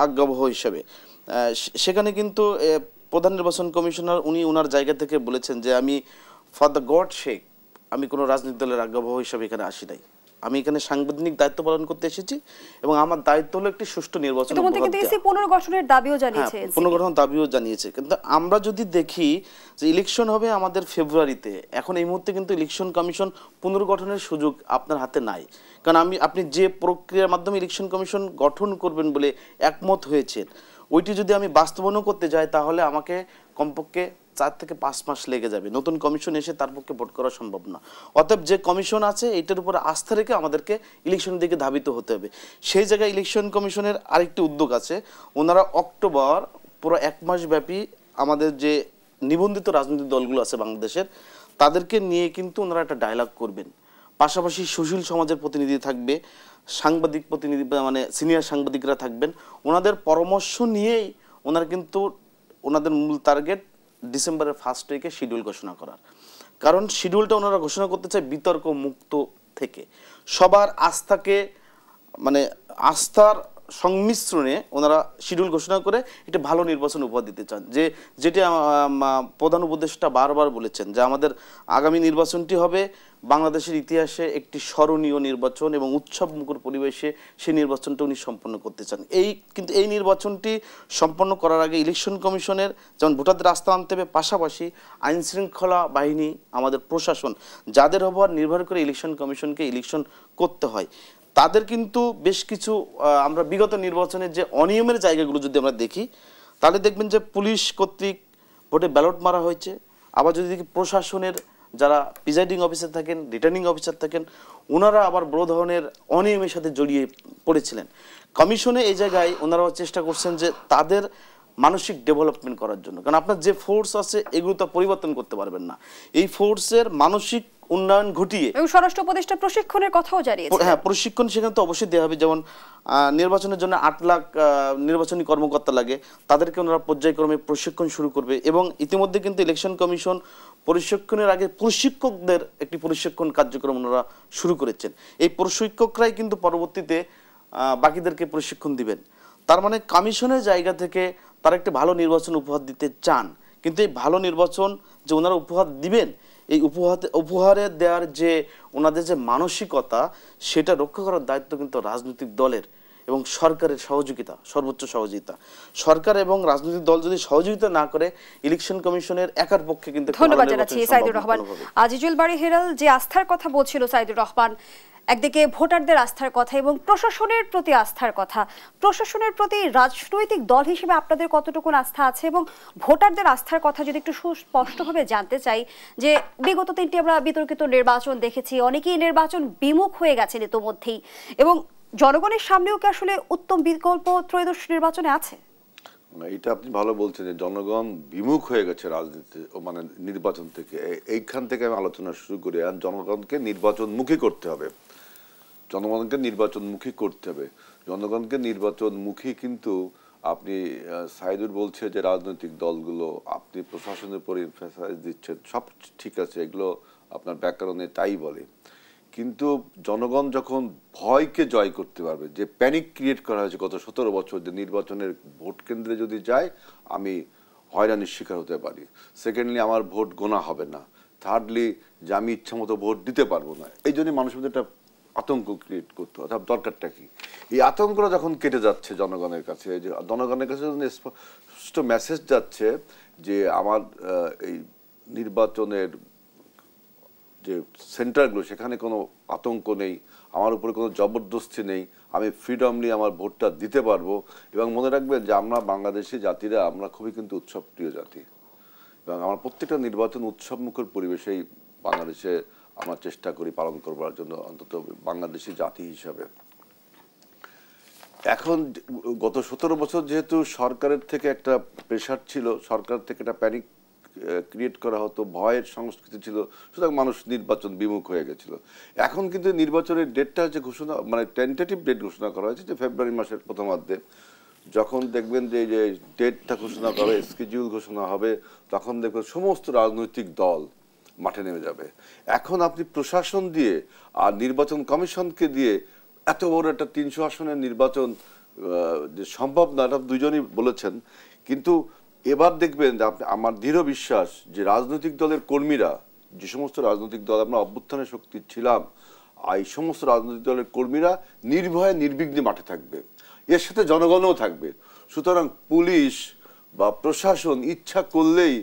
আজ্ঞাবহ হিসেবে। সেখানে কিন্তু প্রধান নির্বাচন কমিশনার ওনার জায়গা থেকে বলেছেন যে আমি ফর দ্য গড শেক, আমি কোনো রাজনৈতিক দলের আজ্ঞাবহ হিসেবে এখানে আসি নাই। আমি এখানে সাংবিধানিক দায়িত্ব পালন করতে এসেছি এবং আমার দায়িত্ব হলো একটি সুষ্ঠু নির্বাচন ইতিমধ্যে কিন্তু এসি পুনর্গঠনের দাবিও জানিয়েছে, পুনর্গঠন দাবিও জানিয়েছে। কিন্তু আমরা যদি দেখি যে ইলেকশন হবে আমাদের ফেব্রুয়ারিতে, এখন এই মুহূর্তে কিন্তু ইলেকশন কমিশন পুনর্গঠনের সুযোগ আপনার হাতে নাই। কারণ আপনি যে প্রক্রিয়ার মাধ্যমে ইলেকশন কমিশন গঠন করবেন বলে একমত হয়েছেন, ওইটি যদি আমি বাস্তবায়ন করতে যাই তাহলে আমাকে কমপক্ষে 4 থেকে 5 মাস লেগে যাবে। নতুন কমিশন এসে তার পক্ষে ভোট করা সম্ভব না। অতএব যে কমিশন আছে এটার উপর আস্থা রেখে আমাদেরকে ইলেকশনের দিকে ধাবিত হতে হবে। সেই জায়গায় ইলেকশন কমিশনের আরেকটি উদ্যোগ আছে, ওনারা অক্টোবর পুরো 1 মাস ব্যাপী আমাদের যে নিবন্ধিত রাজনৈতিক দলগুলো আছে বাংলাদেশের, তাদেরকে নিয়ে কিন্তু ওনারা একটা ডায়ালগ করবেন। পাশাপাশি সুশীল সমাজের প্রতিনিধি থাকবে, সাংবাদিক প্রতিনিধি মানে সিনিয়র সাংবাদিকরা থাকবেন। ওনাদের পরামর্শ নিয়েই ওনারা কিন্তু ওনাদের মূল টার্গেট ডিসেম্বরের 1st উইকে শিডিউল ঘোষণা করার। কারণ শিডিউলটা ওনারা ঘোষণা করতে চায় বিতর্ক মুক্ত থেকে, সবার আস্থাকে মানে আস্থার সংমিশ্রণে ওনারা শিডিউল ঘোষণা করে একটা ভালো নির্বাচন উপহার দিতে চান। যেটি প্রধান উপদেষ্টা বারবার বলেছেন যে আমাদের আগামী নির্বাচনটি হবে বাংলাদেশের ইতিহাসে একটি স্মরণীয় নির্বাচন এবং উৎসব মুখর পরিবেশে সেই নির্বাচনটা উনি সম্পন্ন করতে চান। কিন্তু এই নির্বাচনটি সম্পন্ন করার আগে ইলেকশন কমিশনের যেমন ভোটারদের আস্থা আনতে হবে, পাশাপাশি আইন শৃঙ্খলা বাহিনী, আমাদের প্রশাসন, যাদের ব্যবহার নির্ভর করে ইলেকশন কমিশনকে ইলেকশন করতে হয়, তাদের কিন্তু বেশ কিছু আমরা বিগত নির্বাচনের যে অনিয়মের জায়গাগুলো যদি আমরা দেখি তাহলে দেখবেন যে পুলিশ কর্তৃক ভোটে ব্যালট মারা হয়েছে। আবার যদি দেখি প্রশাসনের যারা প্রিজাইডিং অফিসার থাকেন, রিটার্নিং অফিসার থাকেন, ওনারা আবার বড় ধরনের অনিয়মের সাথে জড়িয়ে পড়েছিলেন। কমিশনে এই জায়গায় ওনারাও চেষ্টা করছেন যে তাদের মানসিক ডেভেলপমেন্ট করার জন্য, কারণ আপনার যে ফোর্স আছে এগুলো তো পরিবর্তন করতে পারবেন না। এই ফোর্সের মানসিক উন্নয়ন ঘটিয়ে এবং স্বরাষ্ট্র উপদেষ্টা প্রশিক্ষণের কথাও জানিয়েছে। হ্যাঁ, প্রশিক্ষণ সেখানে তো অবশ্যই দেওয়া হবে। যেমন নির্বাচনের জন্য 8 লাখ নির্বাচনী কর্মকর্তা লাগে, তাদেরকে ওনারা পর্যায়ক্রমে প্রশিক্ষণ শুরু করবে। এবং ইতিমধ্যে কিন্তু ইলেকশন কমিশন প্রশিক্ষণের আগে প্রশিক্ষকদের একটি প্রশিক্ষণ কার্যক্রম ওনারা শুরু করেছেন। এই প্রশিক্ষকরাই কিন্তু পরবর্তীতে বাকিদেরকে প্রশিক্ষণ দিবেন। তার মানে কমিশনের জায়গা থেকে তারা একটি ভালো নির্বাচন উপহার দিতে চান। কিন্তু এই ভালো নির্বাচন যে ওনারা উপহার দিবেন, এই উপহারে দেওয়ার যে ওনাদের যে মানসিকতা, সেটা রক্ষা করার দায়িত্ব কিন্তু রাজনৈতিক দলের এবং সরকারের সহযোগিতা, সর্বোচ্চ সহযোগিতা। সরকার এবং রাজনৈতিক দল যদি সহযোগিতা না করে ইলেকশন কমিশনের একার পক্ষে কিন্তু। ধন্যবাদ জানাচ্ছি সাইদুর রহমান। আজিজুল বাড়ি হেরাল যে আস্থার কথা বলছিল সাইদুর রহমান, একদিকে ভোটারদের আস্থার কথা এবং প্রশাসনের প্রতি আস্থার কথা, প্রশাসনের প্রতি রাজনৈতিক দল হিসেবে আপনাদের কতটুকু আস্থা আছে এবং ভোটারদের আস্থার কথা যদি একটু সুস্পষ্টভাবে জানতে চাই, যে বিগত 3টি আমরা বিতর্কিত নির্বাচন দেখেছি, অনেকেই নির্বাচন বিমুখ হয়ে গেছেন ইতোমধ্যেই, এবং জনগণের সামনেও কি আসলে উত্তম বিকল্প ত্রয়োদশ নির্বাচনে আছে? এটা আপনি ভালো বলছেন যে জনগণ বিমুখ হয়ে গেছে রাজনীতি মানে নির্বাচন থেকে। এইখান থেকে আমি আলোচনা শুরু করি। আর জনগণকে নির্বাচনমুখী করতে হবে, জনগণকে নির্বাচনমুখী করতে হবে। জনগণকে নির্বাচনমুখী কিন্তু আপনি সাইদুর বলছে যে রাজনৈতিক দলগুলো, আপনি প্রশাসনের উপর এমফাসাইজ দিচ্ছেন, সব ঠিক আছে, এগুলো আপনার ব্যাকরণে তাই বলে। কিন্তু জনগণ যখন ভয়কে জয় করতে পারবে, যে প্যানিক ক্রিয়েট করা হয়েছে গত 17 বছর, যে নির্বাচনের ভোট কেন্দ্রে যদি যাই আমি হয়রানির শিকার হতে পারি, সেকেন্ডলি আমার ভোট গোনা হবে না, থার্ডলি যে আমি ইচ্ছা মতো ভোট দিতে পারবো না, এই জন্য মানুষের মধ্যে একটা আতঙ্ক ক্রিয়েট করতে হয়। দরকারটা কি? এই আতঙ্কটা যখন কেটে যাচ্ছে জনগণের কাছে, যে জনগণের কাছে যখন স্পষ্ট মেসেজ যাচ্ছে যে আমার এই নির্বাচনের যে সেন্টারগুলো, সেখানে কোনো আতঙ্ক নেই, আমার উপরে কোনো জবরদস্তি নেই, আমি ফ্রিডমলি আমার ভোটটা দিতে পারবো। এবং মনে রাখবেন যে আমরা বাংলাদেশি জাতিরা আমরা খুবই কিন্তু উৎসবপ্রিয় জাতি, এবং আমার প্রত্যেকটা নির্বাচন উৎসবমুখর পরিবেশেই বাংলাদেশে আমরা চেষ্টা করি পালন করবার জন্য, অন্তত বাংলাদেশি জাতি হিসাবে। এখন গত 17 বছর যেহেতু সরকারের থেকে একটা প্রেশার ছিল, সরকার থেকে একটা প্যানিক ক্রিয়েট করা হতো, ভয়ের সংস্কৃতি ছিল, সুতরাং মানুষ নির্বাচন বিমুখ হয়ে গেছিল। এখন কিন্তু নির্বাচনের ডেটটা হচ্ছে ঘোষণা, মানে টেন্টেটিভ ডেট ঘোষণা করা হয়েছে যে ফেব্রুয়ারি মাসের প্রথমার্ধে। যখন দেখবেন যে ডেটটা ঘোষণা করা হবে, স্কেডিউল ঘোষণা হবে, তখন দেখবেন সমস্ত রাজনৈতিক দল মাঠে নেমে যাবে। এখন আপনি প্রশাসন দিয়ে আর নির্বাচন কমিশনকে দিয়ে এত বড় একটা 300 আসনের নির্বাচন যে সম্ভব না, এটা দুজনই বলেছেন। কিন্তু এবার দেখবেন যে আমার দৃঢ় বিশ্বাস যে রাজনৈতিক দলের কর্মীরা, যে সমস্ত রাজনৈতিক দল আমরা অভ্যুত্থানের শক্তি ছিলাম, এই সমস্ত রাজনৈতিক দলের কর্মীরা নির্ভয়ে নির্বিঘ্নে মাঠে থাকবে, এর সাথে জনগণও থাকবে। সুতরাং পুলিশ বা প্রশাসন ইচ্ছা করলেই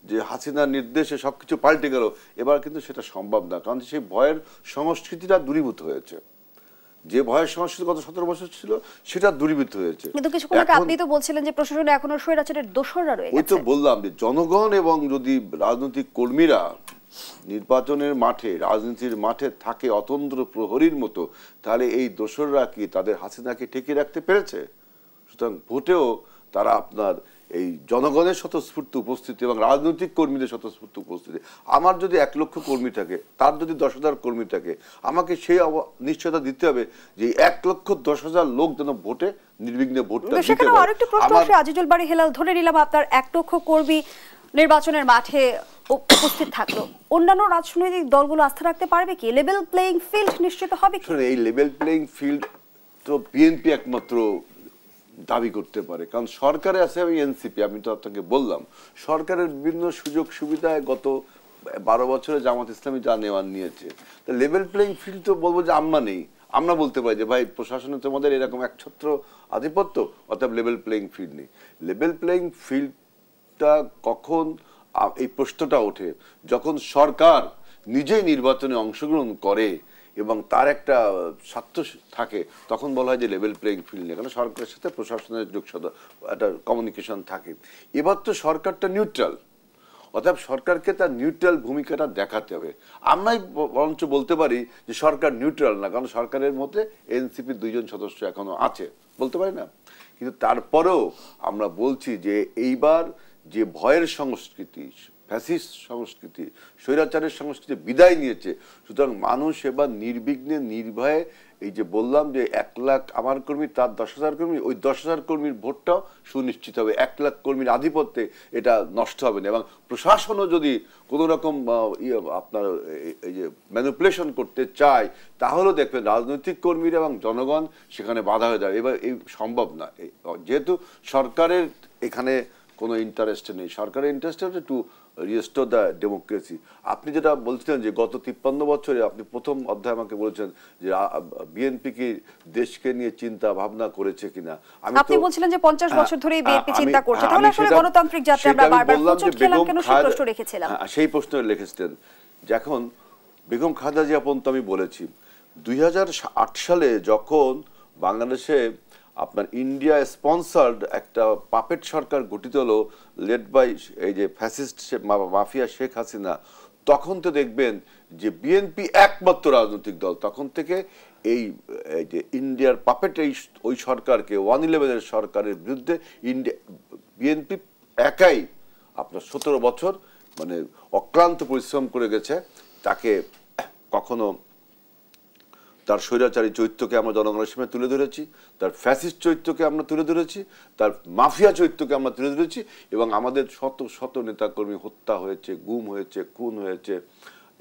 যে হাসিনার নির্দেশে সবকিছু পাল্টে গেল, এবার কিন্তু সেটা সম্ভব না, কারণ সেই ভয়ের সংস্কৃতিটা দূরীভূত হয়েছে। যে ভয়ের সংস্কৃতি গত 17 বছর ছিল সেটা দূরীভূত হয়েছে। কিন্তু কিছুক্ষণ আগে আপনি তো বলছিলেন যে প্রশাসনে এখনো স্বৈরাচারের দোসররা রয়ে গেছে। ওই তো বললাম যে জনগণ এবং যদি রাজনৈতিক কর্মীরা নির্বাচনের মাঠে, রাজনীতির মাঠে থাকে অতন্দ্র প্রহরীর মতো, তাহলে এই দোসররা কি তাদের হাসিনাকে ঠেকিয়ে রাখতে পেরেছে? সুতরাং ভোটেও তারা আপনার এই জনগণের স্বতঃস্ফূর্ত উপস্থিতি এবং রাজনৈতিক কর্মীদের স্বতঃস্ফূর্ত উপস্থিতি, আমার যদি 1 লক্ষ কর্মী থাকে, তার যদি 10,000 কর্মী থাকে, আমাকে সেই নিশ্চয়তা দিতে হবে যে 1,10,000 লোক যেন ভোটে নির্বিঘ্নে ভোটটা দিতে পারে। সেখানে আরেকটু প্রশ্ন আসে, আজিজুল বারী হেলাল, ধরে নিলাম আপনার 1 লক্ষ কর্মী নির্বাচনের মাঠে উপস্থিত থাকলো, অন্যান্য রাজনৈতিক দলগুলো আস্থা রাখতে পারবে কি? লেভেল প্লেইং ফিল্ড নিশ্চিত হবে কি? এই লেভেল প্লেইং ফিল্ড তো বিএনপি একমাত্র দাবি করতে পারে, কারণ সরকারে আছে আমি এনসিপি। আমি তো আপনাকে বললাম সরকারের বিভিন্ন সুযোগ সুবিধায় গত 12 বছরে জামাত ইসলামী যা নেওয়ার নিয়েছে, তা লেভেল প্লেইং ফিল্ড তো বলবো যে আমরা নেই। আমরা বলতে পারি যে ভাই প্রশাসনে তোমাদের এরকম একছত্র আধিপত্য, অর্থাৎ লেভেল প্লেইং ফিল্ড নেই। লেভেল প্লেইং ফিল্ডটা কখন এই প্রশ্নটা ওঠে যখন সরকার নিজেই নির্বাচনে অংশগ্রহণ করে এবং তার একটা স্বার্থ থাকে, তখন বলা হয় যে লেভেল প্লেইং ফিল্ড নেই, কারণ সরকারের সাথে প্রশাসনের একটা কমিউনিকেশন থাকে। এবার তো সরকারটা নিউট্রাল, অর্থাৎ সরকারকে তার নিউট্রাল ভূমিকাটা দেখাতে হবে। আমরাই বরঞ্চ বলতে পারি যে সরকার নিউট্রাল না, কারণ সরকারের মধ্যে এনসিপির 2 জন সদস্য এখনো আছে, বলতে পারি না। কিন্তু তারপরেও আমরা বলছি যে এইবার যে ভয়ের সংস্কৃতি, ফ্যাসিস্ট সংস্কৃতি, স্বৈরাচারের সংস্কৃতি বিদায় নিয়েছে, সুতরাং মানুষ এবার নির্বিঘ্নে নির্ভয়ে, এই যে বললাম যে 1 লাখ আমার কর্মী তার 10,000 কর্মী, ওই 10,000 কর্মীর ভোটটাও সুনিশ্চিত হবে, 1 লাখ কর্মীর আধিপত্যে এটা নষ্ট হবে না। এবং প্রশাসনও যদি কোনো রকম আপনার এই যে ম্যানিপুলেশন করতে চায়, তাহলেও দেখবেন রাজনৈতিক কর্মীরা এবং জনগণ সেখানে বাধা হয়ে যায়। এবার এই সম্ভব না, যেহেতু সরকারের এখানে কোনো ইন্টারেস্ট নেই। সরকারের ইন্টারেস্ট হচ্ছে টু রিস্টোর দ্য ডেমোক্রেসি। আপনি যেটা বলছিলেন যে গত 53 বছরে আপনি প্রথম অধ্যায় আমাকে বলেছেন যে বিএনপি কি দেশকে নিয়ে চিন্তা ভাবনা করেছে কিনা। আপনি বলছিলেন যে 50 বছর ধরে বিএনপি চিন্তা করছে, তাহলে আসলে গণতান্ত্রিক যাত্রা আমরা বারবার প্রচুর খেলাম কেন সেই প্রশ্ন রেখেছিলাম। সেই প্রশ্ন রেখেছিলেন। যখন বেগম খালেদা জিয়া পর্যন্ত আমি বলেছি 2008 সালে যখন বাংলাদেশে আপনার ইন্ডিয়া স্পন্সার্ড একটা পাপেট সরকার গঠিত হলো, লেড বাই এই যে ফ্যাসিস্ট মাফিয়া শেখ হাসিনা, তখন তো দেখবেন যে বিএনপি একমাত্র রাজনৈতিক দল তখন থেকে এই যে ইন্ডিয়ার পাপেট ওই সরকারকে 111 সরকারের বিরুদ্ধে বিএনপি একাই আপনার 17 বছর মানে অক্লান্ত পরিশ্রম করে গেছে। তাকে কখনো তার স্বৈরাচারী চরিত্রকে আমরা জনগণের সামনে তুলে ধরেছি, তার ফ্যাসিস্ট চরিত্রকে আমরা তুলে ধরেছি, তার মাফিয়া চরিত্রকে আমরা তুলে ধরেছি, এবং আমাদের শত শত নেতাকর্মী হত্যা হয়েছে, গুম হয়েছে, খুন হয়েছে,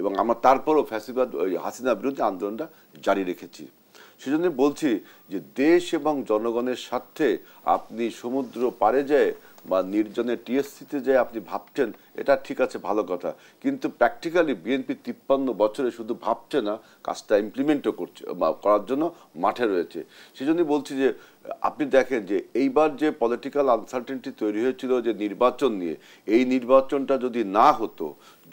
এবং আমরা তারপরও ফ্যাসিবাদ হাসিনার বিরুদ্ধে আন্দোলনটা জারি রেখেছি। সেজন্য বলছি যে দেশ এবং জনগণের স্বার্থে আপনি সমুদ্র পারে যায় বা নির্জনে টিএসসিতে যে আপনি ভাবছেন, এটা ঠিক আছে, ভালো কথা, কিন্তু প্র্যাকটিক্যালি বিএনপি 53 বছরে শুধু ভাবছে না, কাজটা ইমপ্লিমেন্টও করছে, করার জন্য মাঠে রয়েছে। সেজন্যই বলছি যে আপনি দেখেন যে এইবার যে পলিটিক্যাল আনসার্টেনটি তৈরি হয়েছিল যে নির্বাচন নিয়ে, এই নির্বাচনটা যদি না হতো,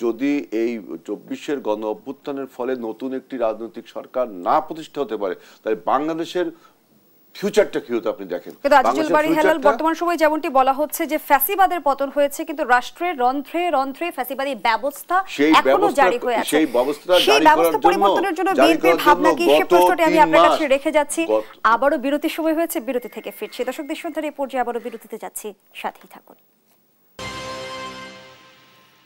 যদি এই 24-এর গণ অভ্যুত্থানের ফলে নতুন একটি রাজনৈতিক সরকার না প্রতিষ্ঠা হতে পারে, তাহলে বাংলাদেশের ফিউচারটা কি হতো আপনি দেখেন। কিন্তু আজিজুল বারী হেলাল, বর্তমান সময়ে যেমনটি বলা হচ্ছে যে ফ্যাসিবাদের পতন হয়েছে, কিন্তু রাষ্ট্রের রন্ধ্রে রন্ধ্রে ফ্যাসিবাদী ব্যবস্থা এখনো জারি হয়ে আছে। সেই ব্যবস্থা পরিবর্তনের জন্য বিএনপির ভাবনা কি, সে প্রশ্নটি আমি আপনার কাছে রেখে যাচ্ছি। আবারও বিরতির সময় হয়েছে, বিরতি থেকে ফিরছি। দর্শকদের সন্ধ্যার এই পর্যায়ে আবারও বিরতিতে যাচ্ছি, সাথেই থাকুন।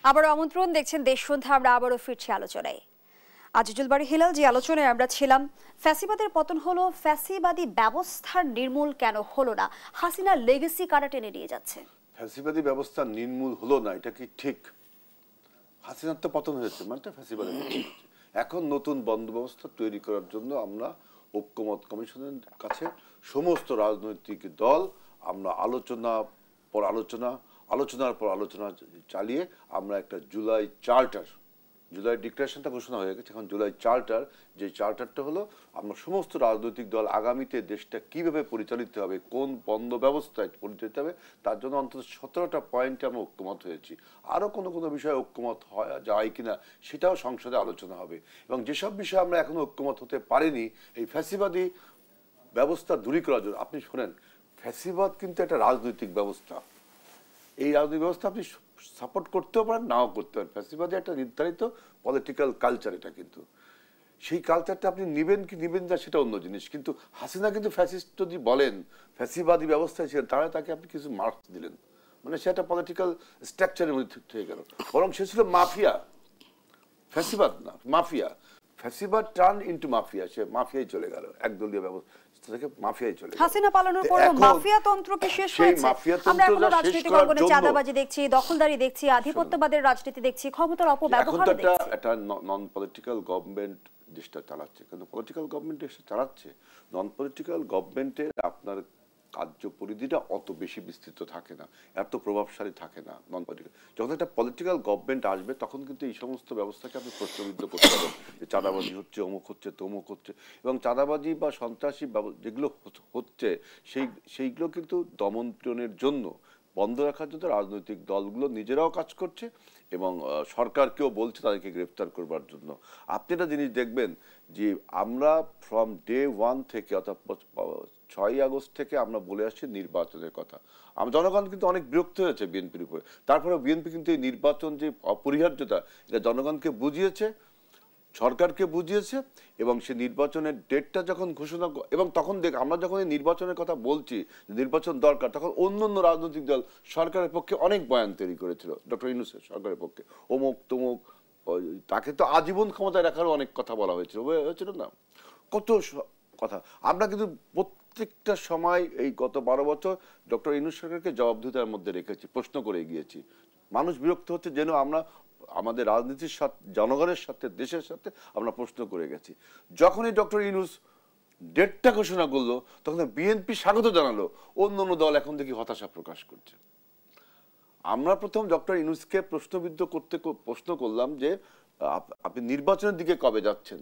আবারও আমন্ত্রণ, দেখছেন দেশ সন্ধ্যা, আমরা আবারও ফিরছি আলোচনায়। আজিজুল বারী হেলাল, যে আলোচনায় আমরা ছিলাম, ফ্যাসিবাদের পতন হলো, ফ্যাসিবাদী ব্যবস্থার নির্মূল কেন হলো না? হাসিনার লেগেসি কারা টেনে নিয়ে যাচ্ছে? ফ্যাসিবাদী ব্যবস্থা নির্মূল হলো না, এটা কি ঠিক? হাসিনার তো পতন হয়েছে, মানে ফ্যাসিবাদী এখন নতুন বন্দোবস্ত তৈরি করার জন্য আমরা ঐক্যমত কমিশনের কাছে সমস্ত রাজনৈতিক দল আমরা আলোচনার পর আলোচনা চালিয়ে আমরা একটা জুলাই চার্টার জুলাই ডিক্লারেশনটা ঘোষণা হয়ে গেছে, এখন জুলাই চার্টার, যে চার্টারটা হলো আমরা সমস্ত রাজনৈতিক দল আগামীতে দেশটা কিভাবে পরিচালিত হবে, কোন বন্ধ ব্যবস্থায় পরিচালিত হবে, তার জন্য অন্তত 17টা পয়েন্টে আমরা ঐক্যমত হয়েছি। আরও কোনো কোনো বিষয়ে ঐক্যমত হয় যায় কিনা সেটাও সংসদে আলোচনা হবে। এবং যেসব বিষয়ে আমরা এখনো ঐক্যমত হতে পারিনি, এই ফ্যাসিবাদী ব্যবস্থা দূরীকরণের জন্য, আপনি শোনেন, ফ্যাসিবাদ কিন্তু একটা রাজনৈতিক ব্যবস্থা। এই রাজনৈতিক ব্যবস্থা আপনি সাপোর্ট করতেও পারেন, নাও করতে পারেন। ফ্যাসিবাদী একটা নির্ধারিত পলিটিক্যাল কালচার, এটা কিন্তু সেই কালচারটা আপনি নিবেন কি নিবেন না সেটা অন্য জিনিস। কিন্তু হাসিনা কিন্তু ফ্যাসিস্ট যদি বলেন, ফ্যাসিবাদী ব্যবস্থায় ছিলেন, তাহলে তাকে আপনি কিছু মার্কস দিলেন, মানে সে একটা পলিটিক্যাল স্ট্রাকচারের মধ্যে হয়ে গেল। বরং সে ছিল মাফিয়া, ফ্যাসিবাদ না, মাফিয়া। ফ্যাসিবাদ টার্ন ইনটু মাফিয়া, সে মাফিয়ায় চলে গেল, একদলীয় ব্যবস্থা থেকে মাফিয়ায় চলে গেল। হাসিনা পালানোর পর মাফিয়া তন্ত্র কি শেষ হয়েছে? আমরা এখন রাজনৈতিক অঙ্গনে চাঁদাবাজি দেখছি, দখলদারি দেখছি, আধিপত্যবাদের রাজনীতি দেখছি, ক্ষমতার অপব্যবহার দেখছি। এটা নন পলিটিক্যাল গভর্নমেন্ট দেশটা চালাচ্ছে, কিন্তু পলিটিক্যাল গভর্নমেন্ট দেশটা চালাচ্ছে। নন পলিটিক্যাল গভর্নমেন্টের আপনার কার্য পরিধিটা অত বেশি বিস্তৃত থাকে না, এত প্রভাবশালী থাকে না নন পলিটিক্যাল। যখন একটা পলিটিক্যাল গভর্নমেন্ট আসবে তখন কিন্তু এই সমস্ত ব্যবস্থাকে আপনি প্রশ্নবিদ্ধ করতে পারবেন, যে চাঁদাবাজি হচ্ছে, অমুক হচ্ছে, তমুক হচ্ছে। এবং চাঁদাবাজি বা সন্ত্রাসী যেগুলো হচ্ছে সেইগুলো কিন্তু দমন পীড়নের জন্য, বন্ধ রাখার জন্য রাজনৈতিক দলগুলো নিজেরাও কাজ করছে এবং সরকারকেও বলছে তাদেরকে গ্রেফতার করবার জন্য। আপনি একটা জিনিস দেখবেন যে আমরা ফ্রম ডে 1 থেকে, অর্থাৎ 6ই আগস্ট থেকে আমরা বলে আসছি নির্বাচনের কথা। জনগণ কিন্তু অনেক বিরক্ত হয়েছে বিএনপির উপরে। তারপরে বিএনপি কিন্তু এই নির্বাচন যে অপরিহার্যতা, এটা জনগণকে বুঝিয়েছে, সরকারকে বুঝিয়েছে। এবং সে নির্বাচনের ডেটটা যখন ঘোষণা, এবং তখন আমরা যখন এই নির্বাচনের কথা বলছি, নির্বাচন দরকার, তখন অন্য অন্য রাজনৈতিক দল সরকারের পক্ষে অনেক বয়ান তৈরি করেছিল, ডক্টর ইউনূসের সরকারের পক্ষে, অমুক তমুক, তাকে তো আজীবন ক্ষমতায় রাখারও অনেক কথা বলা হয়েছিল না, কত কথা। আমরা কিন্তু প্রত্যেকটা সময় এই গত 12 বছর ডক্টর ইউনূস সরকারকে জবাবদিহিতার মধ্যে রেখেছি, প্রশ্ন করে গিয়েছি। মানুষ বিরক্ত হচ্ছে যেন আমরা আমাদের রাজনীতির সাথে, জনগণের সাথে, দেশের সাথে আমরা প্রশ্ন করে গেছি। যখনই ডক্টর ইউনূস ডেটটা ঘোষণা করলো, তখন বিএনপি স্বাগত জানালো, অন্য অন্য দল এখন দেখি হতাশা প্রকাশ করছে। আমরা প্রথম ডক্টর ইউনূসকে প্রশ্ন করলাম যে আপনি নির্বাচনের দিকে কবে যাচ্ছেন?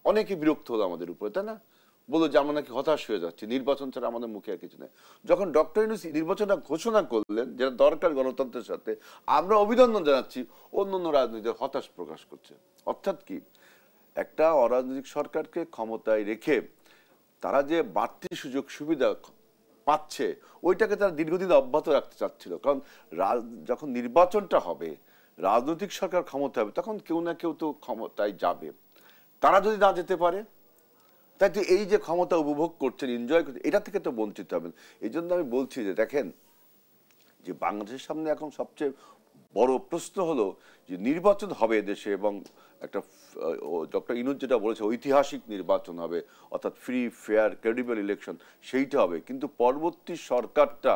অনেকে বিরক্ত হলো আমাদের উপরে, তাই না? বললো যে আমরা নাকি হতাশ হয়ে যাচ্ছি, নির্বাচন ছাড়া আমাদের মুখে আর কিছু নেই। যখন ডক্টর ইউনূস নির্বাচনটা ঘোষণা করলেন, যেটা দরকার গণতন্ত্রের সাথে, আমরা অভিনন্দন জানাচ্ছি, অন্য অন্য রাজনীতির হতাশ প্রকাশ করছে। অর্থাৎ কি, একটা অরাজনৈতিক সরকারকে ক্ষমতায় রেখে তারা যে বাড়তি সুযোগ সুবিধা পাচ্ছে, ওইটাকে তারা দীর্ঘদিন অব্যাহত রাখতে চাচ্ছিল। কারণ যখন নির্বাচনটা হবে, রাজনৈতিক সরকার ক্ষমতা হবে, তখন কেউ না কেউ তো ক্ষমতায় যাবে। তারা যদি না যেতে পারে, তাই তো এই যে ক্ষমতা উপভোগ করছেন, এনজয় করছেন, এটা থেকে তো বঞ্চিত হবেন। এই জন্য আমি বলছি যে দেখেন, যে বাংলাদেশের সামনে এখন সবচেয়ে বড় প্রশ্ন হলো যে নির্বাচন হবে দেশে, এবং একটা ডক্টর ইউনূস যেটা বলেছে ঐতিহাসিক নির্বাচন হবে, অর্থাৎ ফ্রি, ফেয়ার, ক্রেডিবল ইলেকশন, সেইটা হবে। কিন্তু পরবর্তী সরকারটা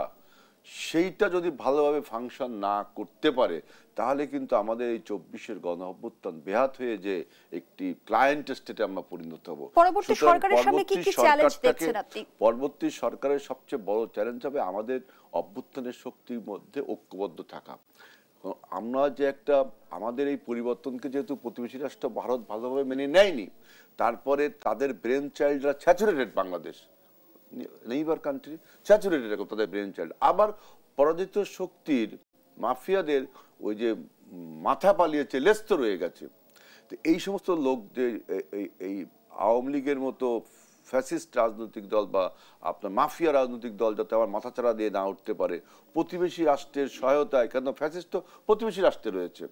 সেইটা যদি ভালোভাবে ফাংশন না করতে পারে, তাহলে কিন্তু আমাদের এই 24-এর গণ অভ্যুত্থান বেহাত হয়ে যে একটি ক্লায়েন্ট স্টেটে আমরা পরিণত হব। পরবর্তী সরকারের সামনে কি কি চ্যালেঞ্জ দেখছেন আপনি? পরবর্তী সরকারের সবচেয়ে বড় চ্যালেঞ্জ হবে আমাদের অভ্যুত্থানের শক্তির মধ্যে ঐক্যবদ্ধ থাকা। আমরা যে একটা, আমাদের এই পরিবর্তনকে যেহেতু প্রতিবেশী রাষ্ট্র ভারত ভালোভাবে মেনে নেয়নি, তারপরে তাদের ব্রেন চাইল্ডরা saturated, Bangladesh neighbour country saturated এখন তাদের ব্রেন চাইল্ড। আবার পরাজিত শক্তির মাফিয়াদের ওই যে মাথা পালিয়েছে, লেস্ত রয়ে গেছে। তো এই সমস্ত লোকদের, এই আওয়ামী লীগের মতো ফ্যাসিস্ট রাজনৈতিক দল বা আপনার মাফিয়া রাজনৈতিক দল যাতে আবার মাথাচাড়া দিয়ে না উঠতে পারে, প্রতিবেশী রাষ্ট্রের সহায়তায়, কেন ফ্যাসিস্ট তো প্রতিবেশী রাষ্ট্রে রয়েছে,